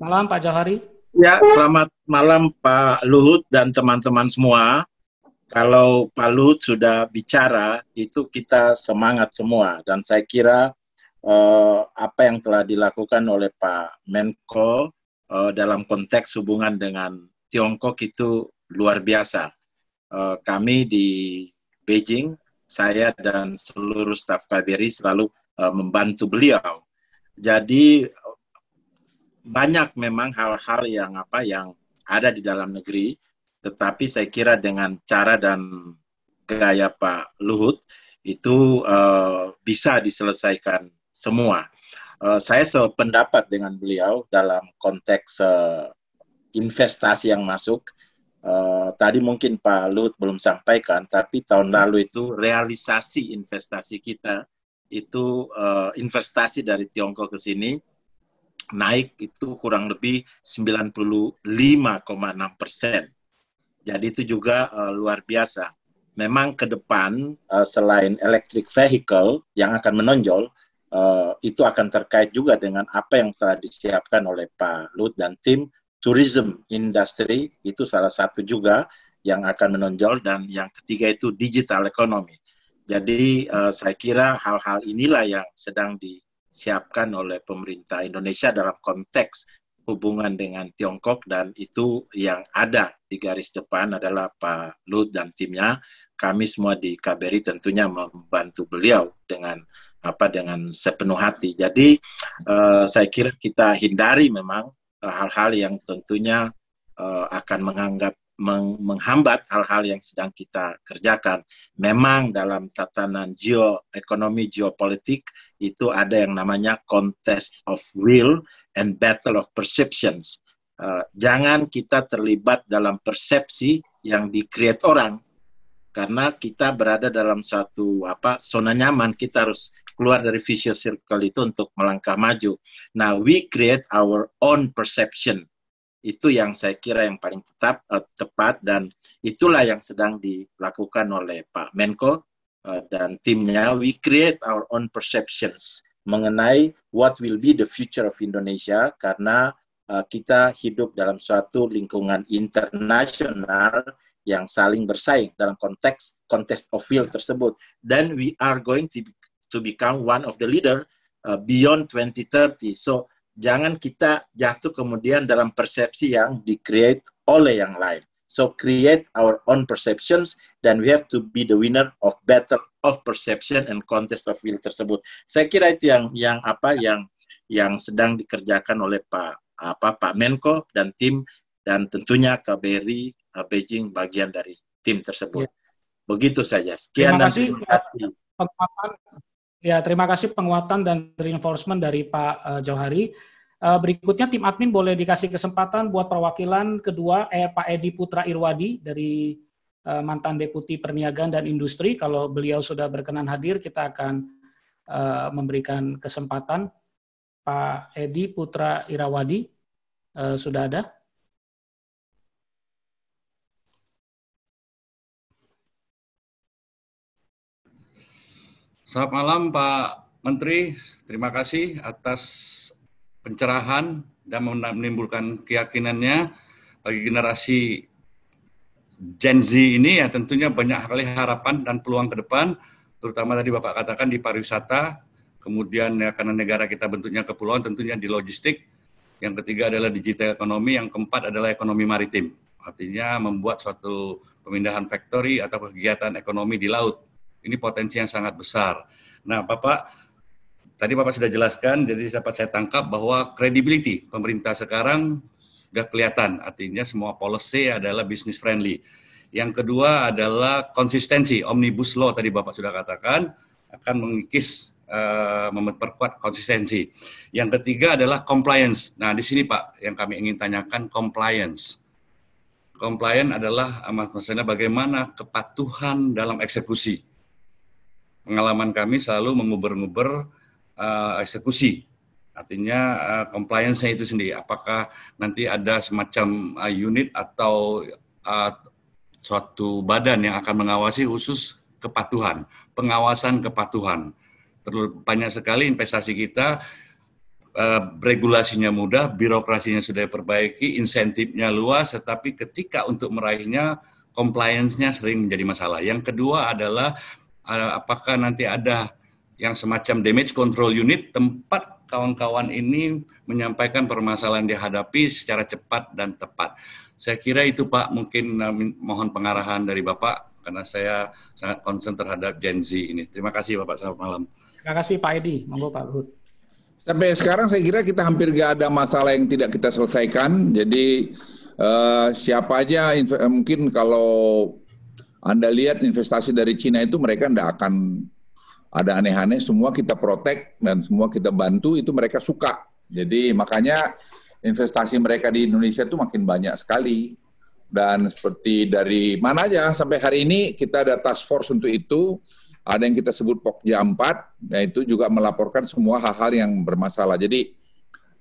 Malam Pak Jauhari. Ya, selamat malam Pak Luhut dan teman-teman semua. Kalau Pak Luhut sudah bicara, itu kita semangat semua. Dan saya kira apa yang telah dilakukan oleh Pak Menko dalam konteks hubungan dengan Tiongkok itu luar biasa. Kami di Beijing, saya dan seluruh staf KBRI selalu membantu beliau. Jadi banyak memang hal-hal yang ada di dalam negeri, tetapi saya kira dengan cara dan gaya Pak Luhut itu bisa diselesaikan semua. Saya sependapat dengan beliau dalam konteks investasi yang masuk. Tadi mungkin Pak Luhut belum sampaikan, tapi tahun lalu itu realisasi investasi kita itu investasi dari Tiongkok ke sini naik itu kurang lebih 95,6%. Jadi itu juga luar biasa. Memang ke depan selain electric vehicle yang akan menonjol, itu akan terkait juga dengan apa yang telah disiapkan oleh Pak Luhut dan tim. Tourism industry itu salah satu juga yang akan menonjol, dan yang ketiga itu digital economy. Jadi saya kira hal-hal inilah yang sedang disiapkan oleh pemerintah Indonesia dalam konteks hubungan dengan Tiongkok, dan itu yang ada di garis depan adalah Pak Luhut dan timnya. Kami semua di KBRI tentunya membantu beliau dengan sepenuh hati. Jadi saya kira kita hindari memang hal-hal yang tentunya akan menghambat hal-hal yang sedang kita kerjakan. Memang dalam tatanan geoekonomi, geopolitik, itu ada yang namanya contest of will and battle of perceptions. Jangan kita terlibat dalam persepsi yang di-create orang, karena kita berada dalam suatu zona nyaman. Kita harus keluar dari vicious circle itu untuk melangkah maju. Nah, we create our own perception. Itu yang saya kira yang paling tepat, dan itulah yang sedang dilakukan oleh Pak Menko dan timnya. We create our own perceptions mengenai what will be the future of Indonesia, karena kita hidup dalam suatu lingkungan internasional yang saling bersaing dalam konteks contest of will tersebut. Dan we are going to become one of the leader beyond 2030. So jangan kita jatuh kemudian dalam persepsi yang di-create oleh yang lain. So create our own perceptions, dan we have to be the winner of battle of perception and contest of will tersebut. Saya kira itu yang sedang dikerjakan oleh Pak Menko dan tim, dan tentunya KBRI Beijing bagian dari tim tersebut. Begitu saja. Sekian dan terima kasih. Terima kasih penguatan dan reinforcement dari Pak Jauhari. Berikutnya tim admin boleh dikasih kesempatan buat perwakilan kedua, Pak Edi Putra Irwadi dari mantan Deputi Perniagaan dan Industri. Kalau beliau sudah berkenan hadir, kita akan memberikan kesempatan. Pak Edi Putra Irwadi sudah ada? Selamat malam Pak Menteri, terima kasih atas pencerahan dan menimbulkan keyakinannya bagi generasi Gen Z ini ya tentunya banyak sekali harapan dan peluang ke depan, terutama tadi Bapak katakan di pariwisata, kemudian ya karena negara kita bentuknya kepulauan tentunya di logistik, yang ketiga adalah digital ekonomi, yang keempat adalah ekonomi maritim, artinya membuat suatu pemindahan factory atau kegiatan ekonomi di laut. Ini potensi yang sangat besar. Nah Bapak, tadi Bapak sudah jelaskan, jadi dapat saya tangkap bahwa credibility pemerintah sekarang sudah kelihatan, artinya semua policy adalah business friendly. Yang kedua adalah konsistensi, omnibus law tadi Bapak sudah katakan, akan mengikis, memperkuat konsistensi. Yang ketiga adalah compliance. Nah di sini Pak, yang kami ingin tanyakan compliance. Compliance adalah maksudnya bagaimana kepatuhan dalam eksekusi. Pengalaman kami selalu menguber-nguber eksekusi. Artinya compliance-nya itu sendiri, apakah nanti ada semacam unit atau suatu badan yang akan mengawasi khusus kepatuhan, pengawasan kepatuhan. Terlalu banyak sekali investasi kita, regulasinya mudah, birokrasinya sudah diperbaiki, insentifnya luas, tetapi ketika untuk meraihnya, compliance-nya sering menjadi masalah. Yang kedua adalah apakah nanti ada yang semacam damage control unit, tempat kawan-kawan ini menyampaikan permasalahan dihadapi secara cepat dan tepat. Saya kira itu Pak, mungkin mohon pengarahan dari Bapak, karena saya sangat concern terhadap Gen Z ini. Terima kasih Bapak, selamat malam. Terima kasih Pak Edi, monggo Pak Luhut. Sampai sekarang saya kira kita hampir nggak ada masalah yang tidak kita selesaikan. Jadi siapa aja, mungkin kalau Anda lihat investasi dari Cina itu mereka nggak akan ada aneh-aneh, semua kita protect dan semua kita bantu, itu mereka suka. Jadi makanya investasi mereka di Indonesia itu makin banyak sekali. Dan seperti dari mana aja, sampai hari ini kita ada task force untuk itu, ada yang kita sebut Pokja 4, yaitu juga melaporkan semua hal-hal yang bermasalah. Jadi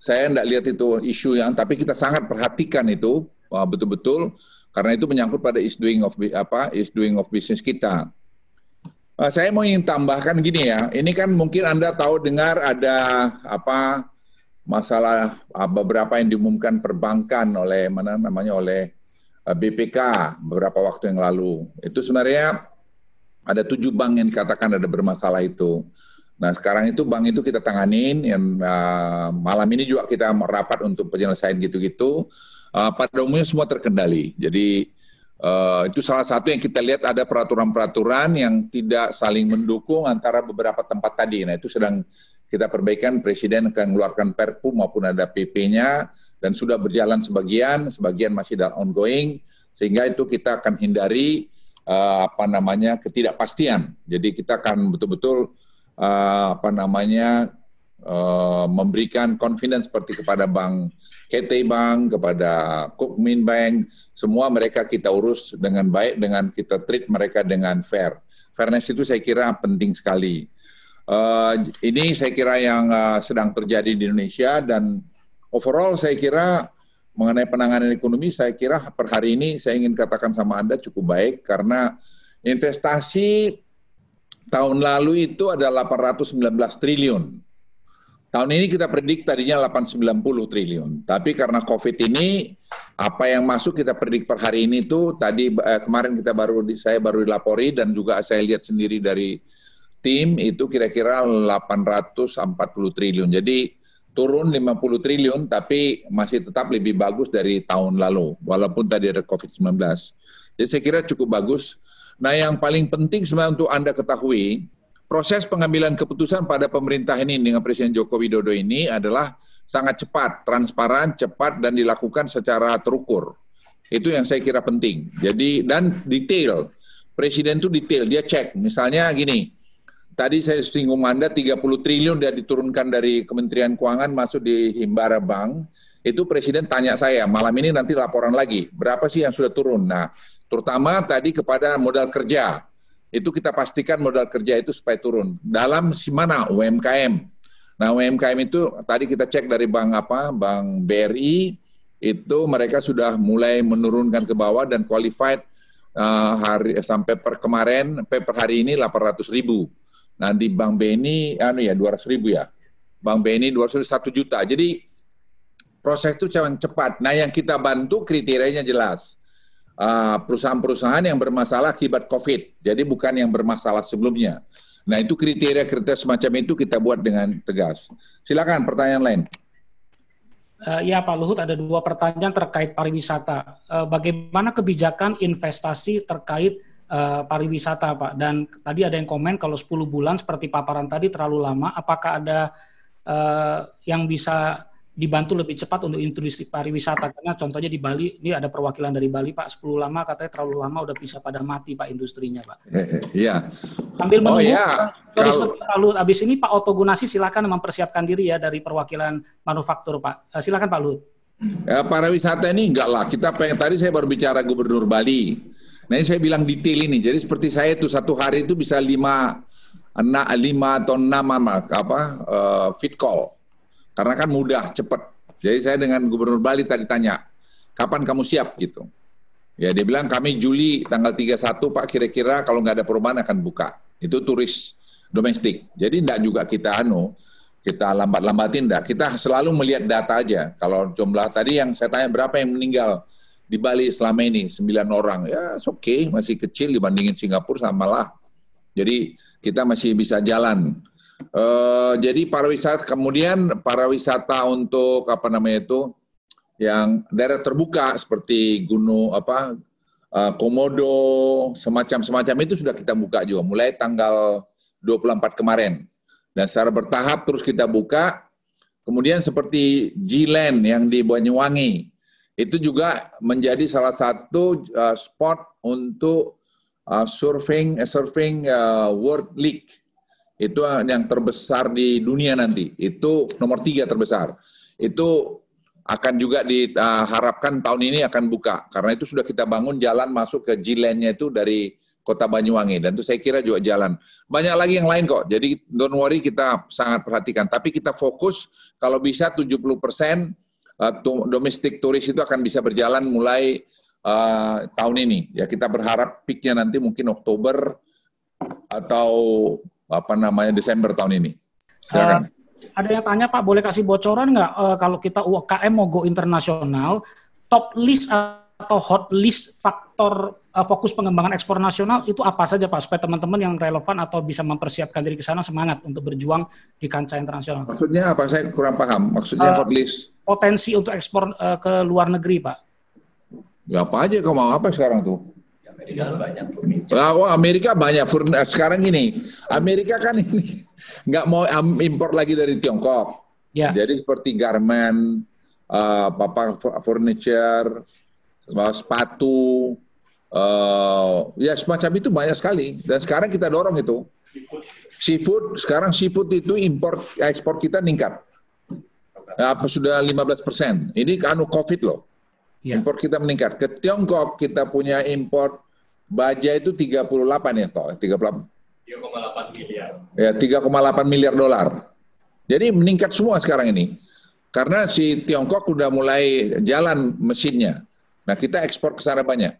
saya tidak lihat itu isu yang, tapi kita sangat perhatikan itu, betul-betul, karena itu menyangkut pada is doing of business kita. Saya mau ingin tambahkan gini ya, ini kan mungkin Anda tahu dengar ada masalah beberapa yang diumumkan perbankan oleh oleh BPK beberapa waktu yang lalu. Itu sebenarnya ada 7 bank yang dikatakan ada bermasalah itu. Nah sekarang itu bank itu kita tanganin, yang malam ini juga kita rapat untuk penyelesaian gitu-gitu. Pada umumnya semua terkendali. Jadi itu salah satu yang kita lihat ada peraturan-peraturan yang tidak saling mendukung antara beberapa tempat tadi. Nah itu sedang kita perbaikan, Presiden akan mengeluarkan Perpu maupun ada PP-nya dan sudah berjalan sebagian masih dalam ongoing, sehingga itu kita akan hindari ketidakpastian. Jadi kita akan betul-betul memberikan confidence seperti kepada Bank KT Bank, kepada Kukmin Bank, semua mereka kita urus dengan baik, dengan kita treat mereka dengan fair. Fairness itu saya kira penting sekali. Ini saya kira yang sedang terjadi di Indonesia, dan overall saya kira mengenai penanganan ekonomi, saya kira per hari ini saya ingin katakan sama Anda cukup baik, karena investasi tahun lalu itu ada 819 triliun. Tahun ini kita predik tadinya 890 triliun. Tapi karena COVID ini, apa yang masuk kita predik per hari ini itu tadi kemarin saya baru dilapori dan juga saya lihat sendiri dari tim itu kira-kira 840 triliun. Jadi turun 50 triliun tapi masih tetap lebih bagus dari tahun lalu walaupun tadi ada COVID-19. Jadi saya kira cukup bagus. Nah, yang paling penting sebenarnya untuk Anda ketahui, proses pengambilan keputusan pada pemerintah ini dengan Presiden Joko Widodo ini adalah sangat cepat, transparan, cepat, dan dilakukan secara terukur. Itu yang saya kira penting. Jadi, dan detail. Presiden itu detail, dia cek. Misalnya gini, tadi saya singgung Anda 30 triliun dia diturunkan dari Kementerian Keuangan masuk di Himbara Bank. Itu Presiden tanya saya, malam ini nanti laporan lagi, berapa sih yang sudah turun? Nah, terutama tadi kepada modal kerja. Itu kita pastikan modal kerja itu supaya turun. Dalam mana? UMKM. Nah, UMKM itu tadi kita cek dari Bank BRI, itu mereka sudah mulai menurunkan ke bawah dan qualified sampai per hari ini 800.000. Nah di Bank BNI 200.000 ya. Bank BNI 200.000 1 juta. Jadi proses itu sangat cepat. Nah yang kita bantu kriterianya jelas. Perusahaan-perusahaan yang bermasalah akibat COVID. Jadi bukan yang bermasalah sebelumnya. Nah itu kriteria semacam itu kita buat dengan tegas. Silakan pertanyaan lain. Ya Pak Luhut, ada 2 pertanyaan terkait pariwisata. Bagaimana kebijakan investasi terkait pariwisata Pak? Dan tadi ada yang komen kalau 10 bulan seperti paparan tadi terlalu lama. Apakah ada yang bisa dibantu lebih cepat untuk industri pariwisata? Karena contohnya di Bali, ini ada perwakilan dari Bali Pak, 10 lama katanya terlalu lama udah bisa pada mati Pak industrinya Pak. Iya. Sambil menunggu, Kalau habis ini Pak Otto Gunasi silakan mempersiapkan diri ya dari perwakilan manufaktur Pak. Silakan Pak Luhut. Ya, pariwisata ini enggak lah. Tadi saya baru bicara Gubernur Bali. Nah ini saya bilang detail ini. Jadi seperti saya itu 1 hari itu bisa 5 atau 6 fit call. Karena kan mudah, cepat. Jadi saya dengan Gubernur Bali tadi tanya, kapan kamu siap gitu. Ya dia bilang kami Juli tanggal 31 Pak kira-kira kalau nggak ada perubahan akan buka. Itu turis domestik. Jadi enggak juga kita lambat-lambatin enggak. Kita selalu melihat data aja. Kalau jumlah tadi yang saya tanya berapa yang meninggal di Bali selama ini 9 orang. Ya oke, masih kecil dibandingin Singapura samalah. Jadi kita masih bisa jalan. Jadi pariwisata, kemudian pariwisata untuk yang daerah terbuka seperti gunung Komodo, semacam itu sudah kita buka juga mulai tanggal 24 kemarin. Dan secara bertahap terus kita buka. Kemudian seperti G-Land yang di Banyuwangi, itu juga menjadi salah satu spot untuk surfing World League. Itu yang terbesar di dunia nanti. Itu nomor 3 terbesar. Itu akan juga diharapkan tahun ini akan buka. Karena itu sudah kita bangun jalan masuk ke G-Land-nya itu dari Kota Banyuwangi. Dan itu saya kira juga jalan. Banyak lagi yang lain kok. Jadi don't worry, kita sangat perhatikan. Tapi kita fokus kalau bisa 70% domestik turis itu akan bisa berjalan mulai tahun ini. Ya kita berharap peak-nya nanti mungkin Oktober atau Desember tahun ini. Silakan. Ada yang tanya Pak, boleh kasih bocoran nggak kalau kita UKM mau go internasional, top list atau hot list faktor fokus pengembangan ekspor nasional itu apa saja Pak, supaya teman-teman yang relevan atau bisa mempersiapkan diri ke sana semangat untuk berjuang di kancah internasional. Maksudnya apa? Saya kurang paham. Maksudnya hot list. Potensi untuk ekspor ke luar negeri Pak. Ya apa aja kau mau apa sekarang tuh? Amerika banyak furniture. Amerika banyak sekarang ini. Amerika kan ini nggak mau impor lagi dari Tiongkok. Ya. Jadi seperti garment, furniture, sepatu, ya semacam itu banyak sekali. Dan sekarang kita dorong itu. Seafood itu ekspor kita meningkat. Sudah 15%. Ini COVID loh. Ya. Impor kita meningkat. Ke Tiongkok kita punya impor baja itu 38 ya, toh 38. 3,8 miliar. Ya, 3,8 miliar dolar. Jadi meningkat semua sekarang ini. Karena si Tiongkok udah mulai jalan mesinnya. Nah, kita ekspor ke sana banyak.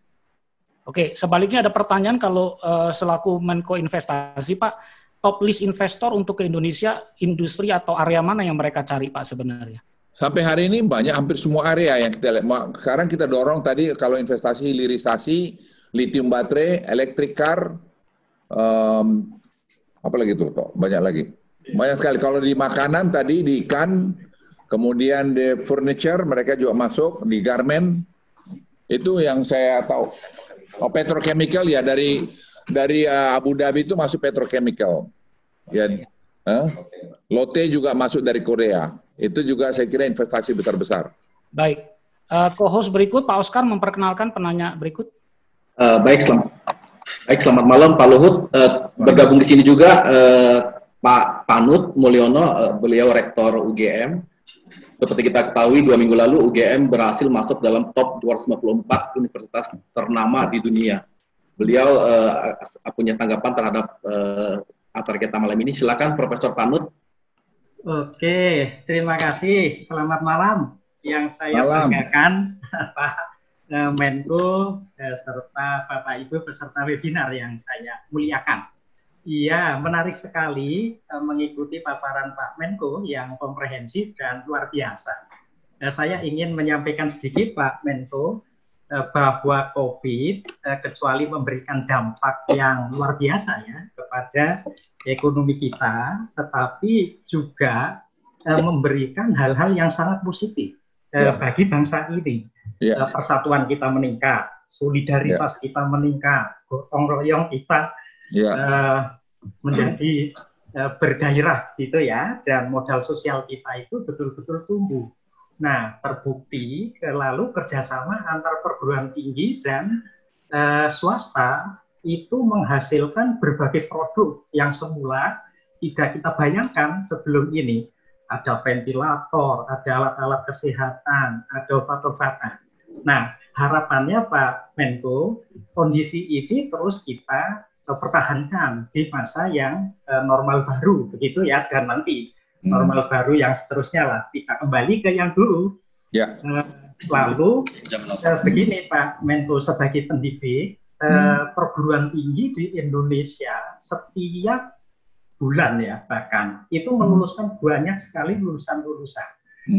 Oke, sebaliknya ada pertanyaan kalau selaku Menko Investasi, Pak, top list investor untuk ke Indonesia, industri atau area mana yang mereka cari, Pak, sebenarnya? Sampai hari ini banyak, hampir semua area yang kita lihat. Sekarang kita dorong tadi kalau investasi hilirisasi, lithium baterai, electric car, apa lagi tuh? Banyak lagi. Banyak sekali. Kalau di makanan tadi, di ikan, kemudian di furniture, mereka juga masuk, di garment, itu yang saya tahu. Petrochemical ya, dari Abu Dhabi itu masuk petrochemical. Ya, Lotte juga masuk dari Korea. Itu juga saya kira investasi besar-besar. Baik. Co-host berikut, Pak Oscar memperkenalkan penanya berikut. Baik, selamat malam Pak Luhut. Bergabung di sini juga Pak Panut Mulyono, beliau Rektor UGM. Seperti kita ketahui 2 minggu lalu UGM berhasil masuk dalam top 254 universitas ternama di dunia. Beliau punya tanggapan terhadap acara kita malam ini. Silakan Profesor Panut. Oke, terima kasih. Selamat malam. Yang saya banggakan Pak Menko serta Bapak Ibu peserta webinar yang saya muliakan. Iya, menarik sekali mengikuti paparan Pak Menko yang komprehensif dan luar biasa. Saya ingin menyampaikan sedikit Pak Menko bahwa COVID kecuali memberikan dampak yang luar biasa ya kepada ekonomi kita, tetapi juga memberikan hal-hal yang sangat positif bagi bangsa ini. Persatuan kita meningkat, solidaritas kita meningkat, gotong royong kita menjadi bergairah gitu ya, dan modal sosial kita itu betul-betul tumbuh. Nah, terbukti lalu kerjasama antar perguruan tinggi dan swasta itu menghasilkan berbagai produk yang semula tidak kita bayangkan sebelum ini. Ada ventilator, ada alat-alat kesehatan, ada obat-obatan. Nah, harapannya Pak Menko, kondisi ini terus kita pertahankan di masa yang normal baru, begitu ya, dan nanti normal baru yang seterusnya lah, kita kembali ke yang dulu. Lalu begini Pak Menko, sebagai pendidik, perguruan tinggi di Indonesia setiap bulan ya bahkan itu meluluskan banyak sekali lulusan-lulusan.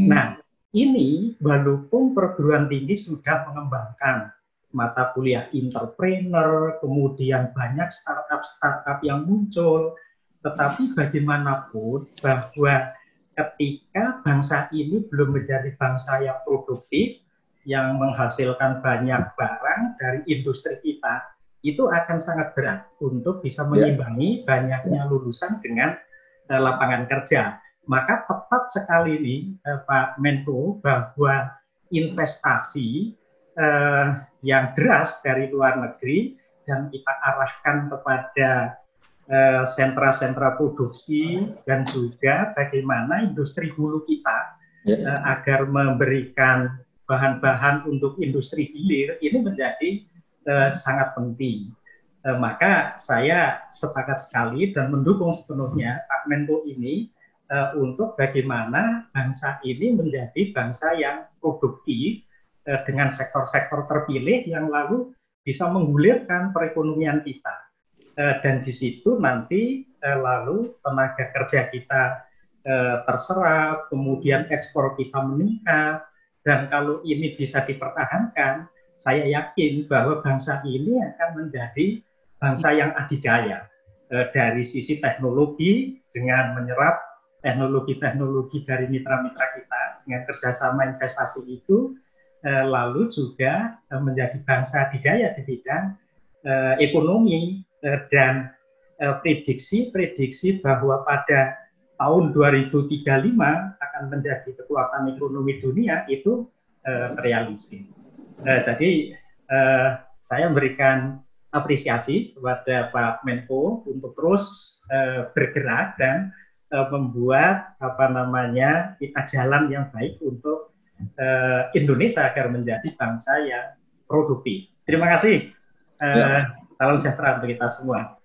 Nah, ini walaupun perguruan tinggi sudah mengembangkan mata kuliah entrepreneur, kemudian banyak startup yang muncul, tetapi bagaimanapun bahwa ketika bangsa ini belum menjadi bangsa yang produktif, yang menghasilkan banyak barang dari industri kita, itu akan sangat berat untuk bisa mengimbangi banyaknya lulusan dengan lapangan kerja. Maka tepat sekali ini Pak Menko bahwa investasi yang deras dari luar negeri dan kita arahkan kepada sentra-sentra produksi dan juga bagaimana industri hulu kita agar memberikan bahan-bahan untuk industri hilir ini menjadi sangat penting. Maka saya sepakat sekali dan mendukung sepenuhnya Pak Menko ini untuk bagaimana bangsa ini menjadi bangsa yang produktif dengan sektor-sektor terpilih yang lalu bisa menggulirkan perekonomian kita. Dan di situ nanti lalu tenaga kerja kita terserap, kemudian ekspor kita meningkat, dan kalau ini bisa dipertahankan, saya yakin bahwa bangsa ini akan menjadi bangsa yang adidaya dari sisi teknologi dengan menyerap teknologi-teknologi dari mitra-mitra kita dengan kerjasama investasi itu, lalu juga menjadi bangsa adidaya di bidang ekonomi dan prediksi bahwa pada tahun 2035 akan menjadi kekuatan ekonomi dunia itu terrealisasi. Jadi saya memberikan apresiasi kepada Pak Menko untuk terus bergerak dan membuat jalan yang baik untuk Indonesia agar menjadi bangsa yang produktif. Terima kasih. Salam sejahtera untuk kita semua.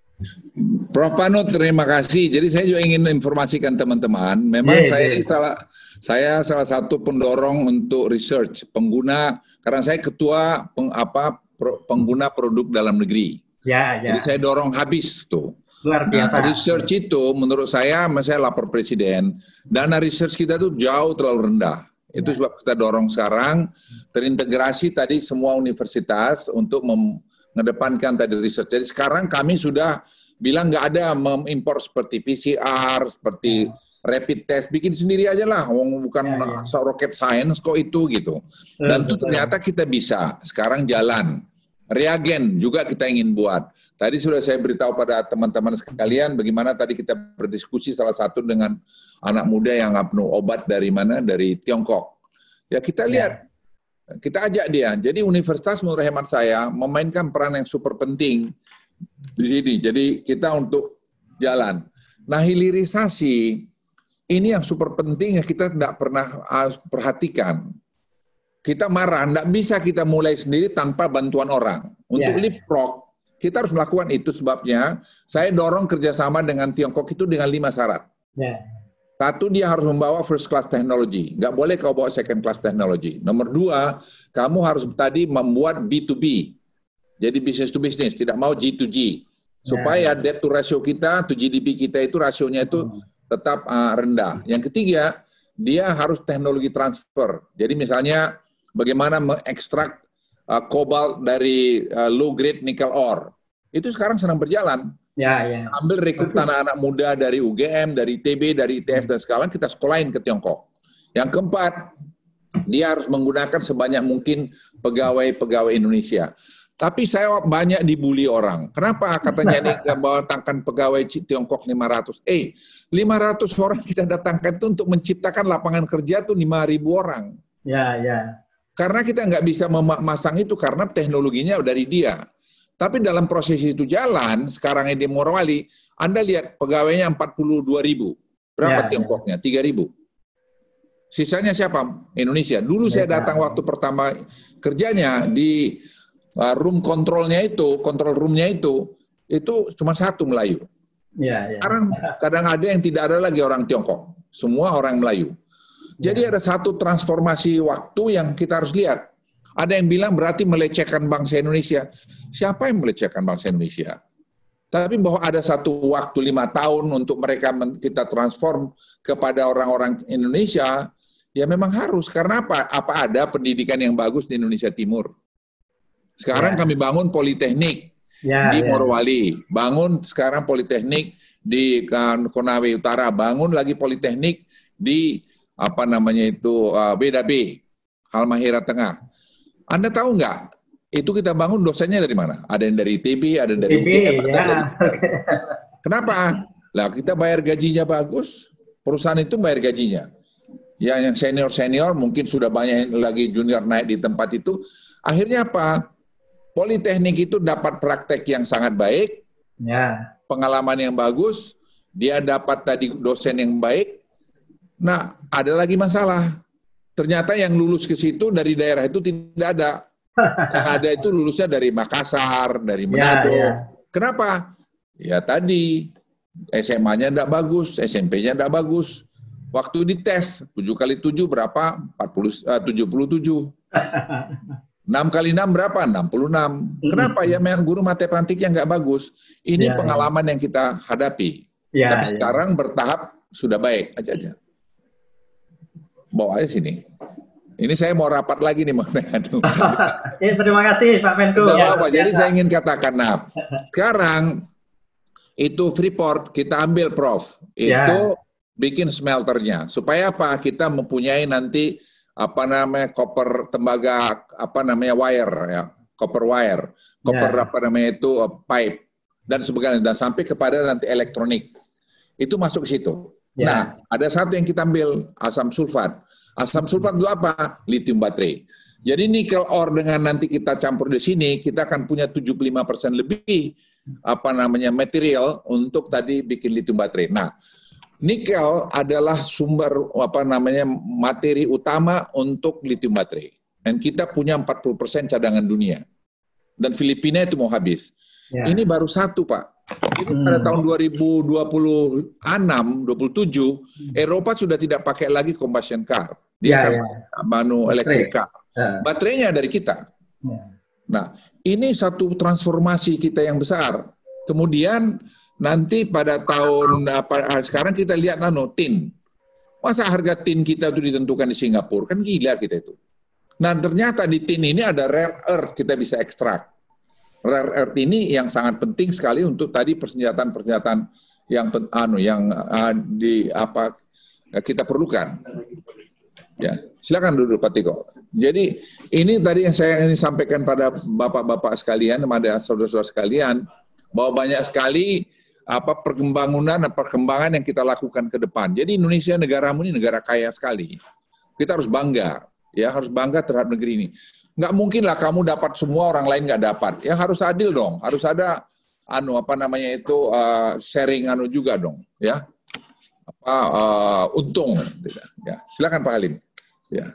Prof. Panut, terima kasih. Jadi saya juga ingin informasikan teman-teman, memang saya salah satu pendorong untuk research pengguna, karena saya ketua pengguna produk dalam negeri. Jadi saya dorong habis tuh. Luar biasa. Nah, research itu menurut saya lapor presiden, dana research kita tuh jauh terlalu rendah. Itu sebab kita dorong sekarang terintegrasi tadi semua universitas untuk mengedepankan tadi research. Jadi sekarang kami sudah bilang nggak ada mengimpor seperti PCR, seperti rapid test, bikin sendiri aja lah, bukan rocket science kok itu gitu. Dan itu ternyata kita bisa, sekarang jalan. Reagen juga kita ingin buat. Tadi sudah saya beritahu pada teman-teman sekalian bagaimana tadi kita berdiskusi salah satu dengan anak muda yang penuh obat dari mana? Dari Tiongkok. Ya kita lihat, kita ajak dia. Jadi universitas menurut hemat saya memainkan peran yang super penting di sini. Jadi kita untuk jalan. Nah, hilirisasi ini yang super penting yang kita tidak pernah perhatikan. Kita marah, tidak bisa kita mulai sendiri tanpa bantuan orang. Untuk leapfrog, kita harus melakukan itu sebabnya saya dorong kerjasama dengan Tiongkok itu dengan 5 syarat. Satu, dia harus membawa first class technology. Nggak boleh kau bawa second class technology. Nomor 2, kamu harus tadi membuat B2B. Jadi business to business, tidak mau G2G. supaya debt to ratio kita, to GDP kita itu rasionya itu tetap rendah. Yang ketiga, dia harus teknologi transfer. Jadi misalnya bagaimana mengekstrak kobalt dari low grade nickel ore. Itu sekarang sedang berjalan. Ambil rekrut anak-anak muda dari UGM, dari ITB, dari ITF dan sekarang kita sekolahin ke Tiongkok. Yang keempat, dia harus menggunakan sebanyak mungkin pegawai-pegawai Indonesia. Tapi saya banyak dibully orang. Kenapa katanya ini datangkan pegawai Tiongkok 500? 500 orang kita datangkan itu untuk menciptakan lapangan kerja tuh 5.000 orang. Karena kita nggak bisa memasang itu karena teknologinya dari dia. Tapi dalam proses itu jalan, sekarang di Morowali, Anda lihat pegawainya 42.000. Berapa Tiongkoknya? 3.000. Sisanya siapa? Indonesia. Dulu saya datang waktu pertama kerjanya di room kontrolnya itu, kontrol roomnya itu cuma satu Melayu. Sekarang kadang ada yang tidak ada lagi orang Tiongkok. Semua orang Melayu. Jadi ada satu transformasi waktu yang kita harus lihat. Ada yang bilang berarti melecehkan bangsa Indonesia. Siapa yang melecehkan bangsa Indonesia? Tapi bahwa ada satu waktu 5 tahun untuk mereka kita transform kepada orang-orang Indonesia, ya memang harus. Karena apa? Apa ada pendidikan yang bagus di Indonesia Timur? Sekarang kami bangun politeknik di Morowali, bangun sekarang politeknik di Konawe Utara, bangun lagi politeknik di BDB, Halmahera Tengah. Anda tahu nggak? Itu kita bangun dosennya dari mana? Ada yang dari ITB, ada yang dari UGM, ada dari Kenapa? Lah kita bayar gajinya bagus, perusahaan itu bayar gajinya. Ya, yang senior-senior mungkin sudah banyak lagi junior naik di tempat itu. Akhirnya apa? Politeknik itu dapat praktek yang sangat baik, pengalaman yang bagus, dia dapat tadi dosen yang baik. Nah, ada lagi masalah. Ternyata yang lulus ke situ dari daerah itu tidak ada. Yang ada itu lulusnya dari Makassar, dari Manado. Kenapa? Ya tadi, SMA-nya tidak bagus, SMP-nya tidak bagus. Waktu dites, 7 kali 7 berapa? 77. 6 kali 6 berapa? 66. Kenapa? Ya memang guru matematiknya nggak bagus. Ini pengalaman yang kita hadapi. Tapi sekarang bertahap sudah baik aja. Bawa aja sini. Ini saya mau rapat lagi nih, terima kasih Pak Menko. Jadi saya ingin katakan, sekarang itu Freeport kita ambil, Prof. Itu bikin smelternya. Supaya apa? Kita mempunyai nanti copper tembaga wire ya, copper wire, copper pipe dan sebagainya, dan sampai kepada nanti elektronik. Itu masuk ke situ. Nah, ada satu yang kita ambil, asam sulfat. Asam sulfat itu apa? Lithium baterai. Jadi nikel ore dengan nanti kita campur di sini, kita akan punya 75% lebih material untuk tadi bikin lithium baterai. Nah, nikel adalah sumber materi utama untuk lithium baterai. Dan kita punya 40% cadangan dunia. Dan Filipina itu mau habis. Ini baru satu, Pak. Jadi pada tahun 2026-27, Eropa sudah tidak pakai lagi combustion car. Dia akan elektrik car. Baterainya dari kita. Nah, ini satu transformasi kita yang besar. Kemudian nanti pada tahun sekarang kita lihat tin. Masa harga tin kita itu ditentukan di Singapura? Kan gila kita itu. Nah, ternyata di tin ini ada rare earth kita bisa ekstrak. Rare earth ini yang sangat penting sekali untuk tadi persenjataan yang kita perlukan. Ya, silakan duduk Pak Tiko. Jadi ini tadi yang saya ingin sampaikan pada bapak-bapak sekalian, pada saudara-saudara sekalian, bahwa banyak sekali perkembangan yang kita lakukan ke depan. Jadi Indonesia negaramu ini negara kaya sekali. Kita harus bangga, ya harus bangga terhadap negeri ini. Nggak mungkin lah kamu dapat semua orang lain nggak dapat. Ya harus adil dong. Harus ada sharing juga dong. Ya untung. Ya silakan Pak Halim. Ya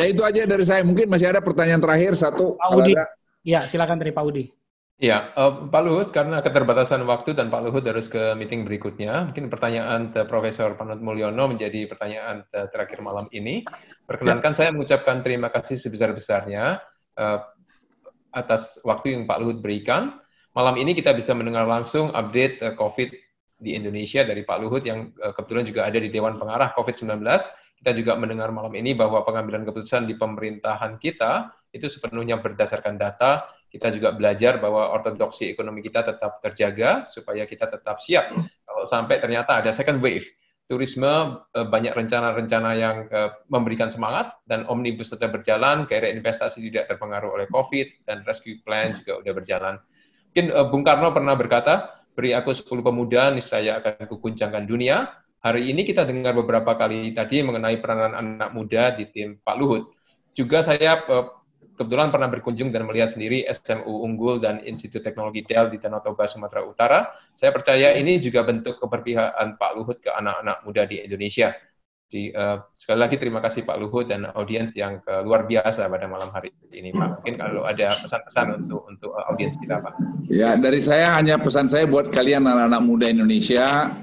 itu aja dari saya. Mungkin masih ada pertanyaan terakhir satu. Pak Udi. Ya silakan dari Pak Udi. Ya, Pak Luhut, karena keterbatasan waktu dan Pak Luhut harus ke meeting berikutnya, mungkin pertanyaan Profesor Panut Mulyono menjadi pertanyaan terakhir malam ini. Perkenankan saya mengucapkan terima kasih sebesar-besarnya atas waktu yang Pak Luhut berikan. Malam ini kita bisa mendengar langsung update COVID di Indonesia dari Pak Luhut yang kebetulan juga ada di Dewan Pengarah COVID-19. Kita juga mendengar malam ini bahwa pengambilan keputusan di pemerintahan kita itu sepenuhnya berdasarkan data. Kita juga belajar bahwa ortodoksi ekonomi kita tetap terjaga supaya kita tetap siap kalau sampai ternyata ada second wave. Turisme banyak rencana-rencana yang memberikan semangat dan omnibus tetap berjalan, gairah investasi tidak terpengaruh oleh COVID dan rescue plan juga udah berjalan. Mungkin Bung Karno pernah berkata, beri aku 10 pemuda, niscaya akan kuguncangkan dunia. Hari ini kita dengar beberapa kali tadi mengenai peranan anak muda di tim Pak Luhut. Juga saya kebetulan pernah berkunjung dan melihat sendiri SMU Unggul dan Institut Teknologi Dell di Danau Toba, Sumatera Utara. Saya percaya ini juga bentuk keberpihakan Pak Luhut ke anak-anak muda di Indonesia. Sekali lagi terima kasih Pak Luhut dan audiens yang luar biasa pada malam hari ini, Pak. Mungkin kalau ada pesan-pesan untuk audiens kita, Pak. Ya, dari saya hanya pesan saya buat kalian anak-anak muda Indonesia,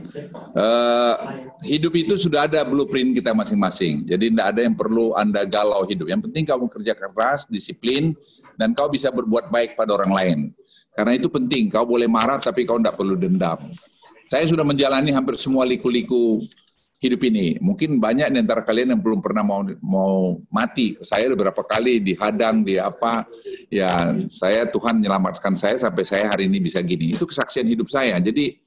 hidup itu sudah ada blueprint kita masing-masing. Jadi tidak ada yang perlu Anda galau hidup. Yang penting kamu kerja keras, disiplin, dan kau bisa berbuat baik pada orang lain. Karena itu penting, kau boleh marah tapi kau tidak perlu dendam. Saya sudah menjalani hampir semua liku-liku hidup ini. Mungkin banyak di antara kalian yang belum pernah mau mati. Saya beberapa kali dihadang, ya saya Tuhan menyelamatkan saya sampai saya hari ini bisa gini. Itu kesaksian hidup saya. Jadi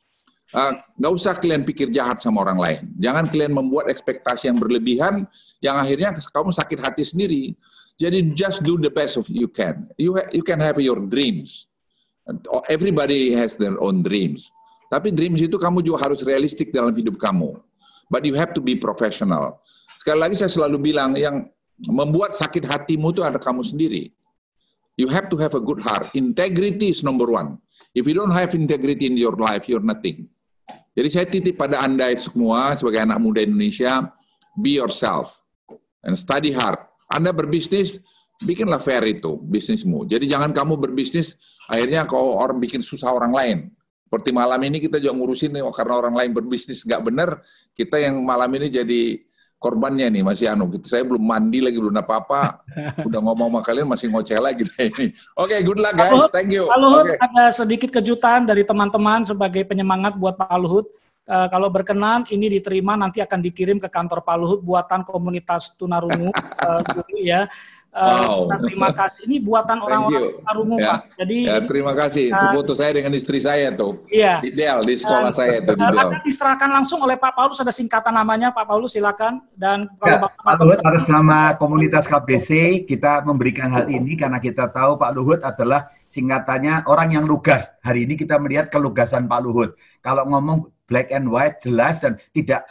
nggak usah kalian pikir jahat sama orang lain. Jangan kalian membuat ekspektasi yang berlebihan, yang akhirnya kamu sakit hati sendiri. Jadi just do the best of you can. You can have your dreams. Everybody has their own dreams. Tapi dreams itu kamu juga harus realistik dalam hidup kamu. But you have to be professional. Sekali lagi saya selalu bilang, yang membuat sakit hatimu itu ada kamu sendiri. You have to have a good heart. Integrity is number one. If you don't have integrity in your life, you're nothing. Jadi saya titip pada Anda semua sebagai anak muda Indonesia, be yourself and study hard. Anda berbisnis, bikinlah fair itu bisnismu. Jadi jangan kamu berbisnis, akhirnya kau orang bikin susah orang lain. Seperti malam ini kita juga ngurusin nih, karena orang lain berbisnis nggak benar, kita yang malam ini jadi korbannya nih, masih Saya belum mandi lagi, belum apa-apa, udah ngomong sama kalian masih ngoceh lagi ini. Oke, good luck guys, thank you. Pak Luhut, ada sedikit kejutan dari teman-teman sebagai penyemangat buat Pak Luhut. Kalau berkenan, ini diterima, nanti akan dikirim ke kantor Pak Luhut, buatan komunitas tunarungu, ya. Terima kasih. Ini buatan orang-orang tunarungu, Pak. Jadi terima kasih. Itu foto saya dengan istri saya tuh. Iya. Di Dell, di sekolah saya itu di Dell. Akan diserahkan langsung oleh Pak Paulus, ada singkatan namanya. Pak Paulus silakan. Dan kalau Pak Luhut, atas nama komunitas KBC kita memberikan hal ini karena kita tahu Pak Luhut adalah singkatannya orang yang lugas. Hari ini kita melihat kelugasan Pak Luhut. Kalau ngomong black and white jelas dan tidak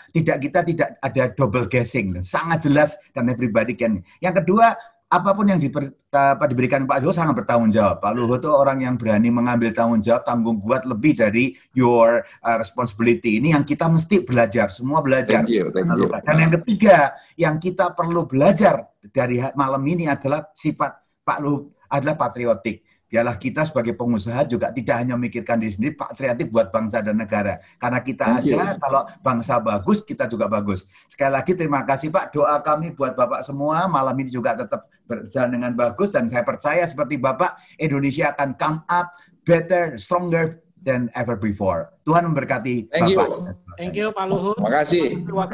ada double guessing, sangat jelas dan everybody can. Yang kedua, apapun yang diberikan Pak Luhut sangat bertanggung jawab. Pak Luhut itu orang yang berani mengambil tanggung jawab, tanggung kuat lebih dari your responsibility. Ini yang kita mesti belajar, semua belajar. Thank you. Dan yang ketiga, yang kita perlu belajar dari malam ini adalah sifat Pak Luhut adalah patriotik. Biarlah kita sebagai pengusaha juga tidak hanya memikirkan diri sendiri, patriotik buat bangsa dan negara. Karena kita kalau bangsa bagus, kita juga bagus. Sekali lagi terima kasih Pak. Doa kami buat Bapak semua malam ini juga tetap berjalan dengan bagus. Dan saya percaya seperti Bapak, Indonesia akan come up better, stronger than ever before. Tuhan memberkati Thank Bapak. You. Thank you Pak Luhut. Terima kasih. Terima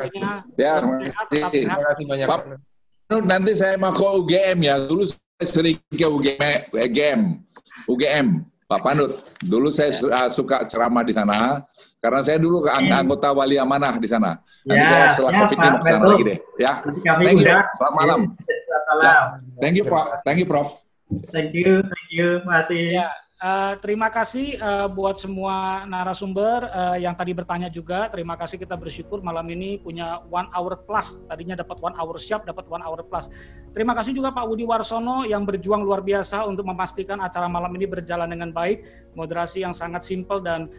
kasih banyak. Pak, nanti saya mau ke UGM ya. Dulu saya sering ke UGM, Pak Panut. Dulu saya suka ceramah di sana, karena saya dulu anggota Wali Amanah di sana. Nanti saya setelah COVID ini mau ke sana lagi deh. Ya, thank you. Selamat malam. Thank you, Pak. Thank you, Prof. Thank you. Masih. Ya. Terima kasih buat semua narasumber yang tadi bertanya juga. Terima kasih, kita bersyukur malam ini punya 1 hour plus. Tadinya dapat 1 hour sharp, dapat 1 hour plus. Terima kasih juga Pak Budi Warsono yang berjuang luar biasa untuk memastikan acara malam ini berjalan dengan baik. Moderasi yang sangat simpel dan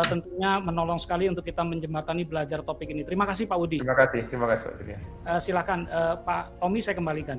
tentunya menolong sekali untuk kita menjembatani belajar topik ini. Terima kasih Pak Budi. Terima kasih Pak Surya. Silakan Pak Tommy, saya kembalikan.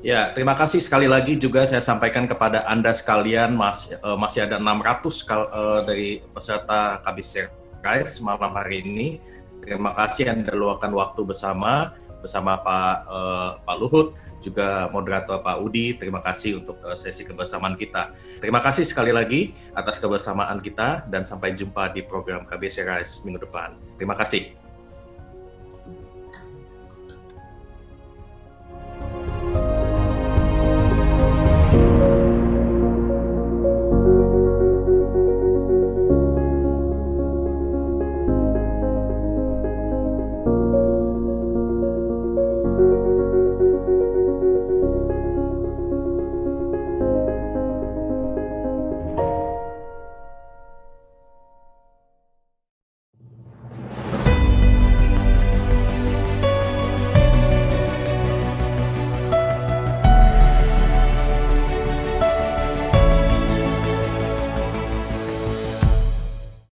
Ya, terima kasih sekali lagi juga saya sampaikan kepada Anda sekalian, masih ada 600 dari peserta KBC Rise malam hari ini. Terima kasih Anda luangkan waktu bersama. bersama Pak Luhut, juga moderator Pak Udi. Terima kasih untuk sesi kebersamaan kita. Terima kasih sekali lagi atas kebersamaan kita dan sampai jumpa di program KBC Rise minggu depan. Terima kasih.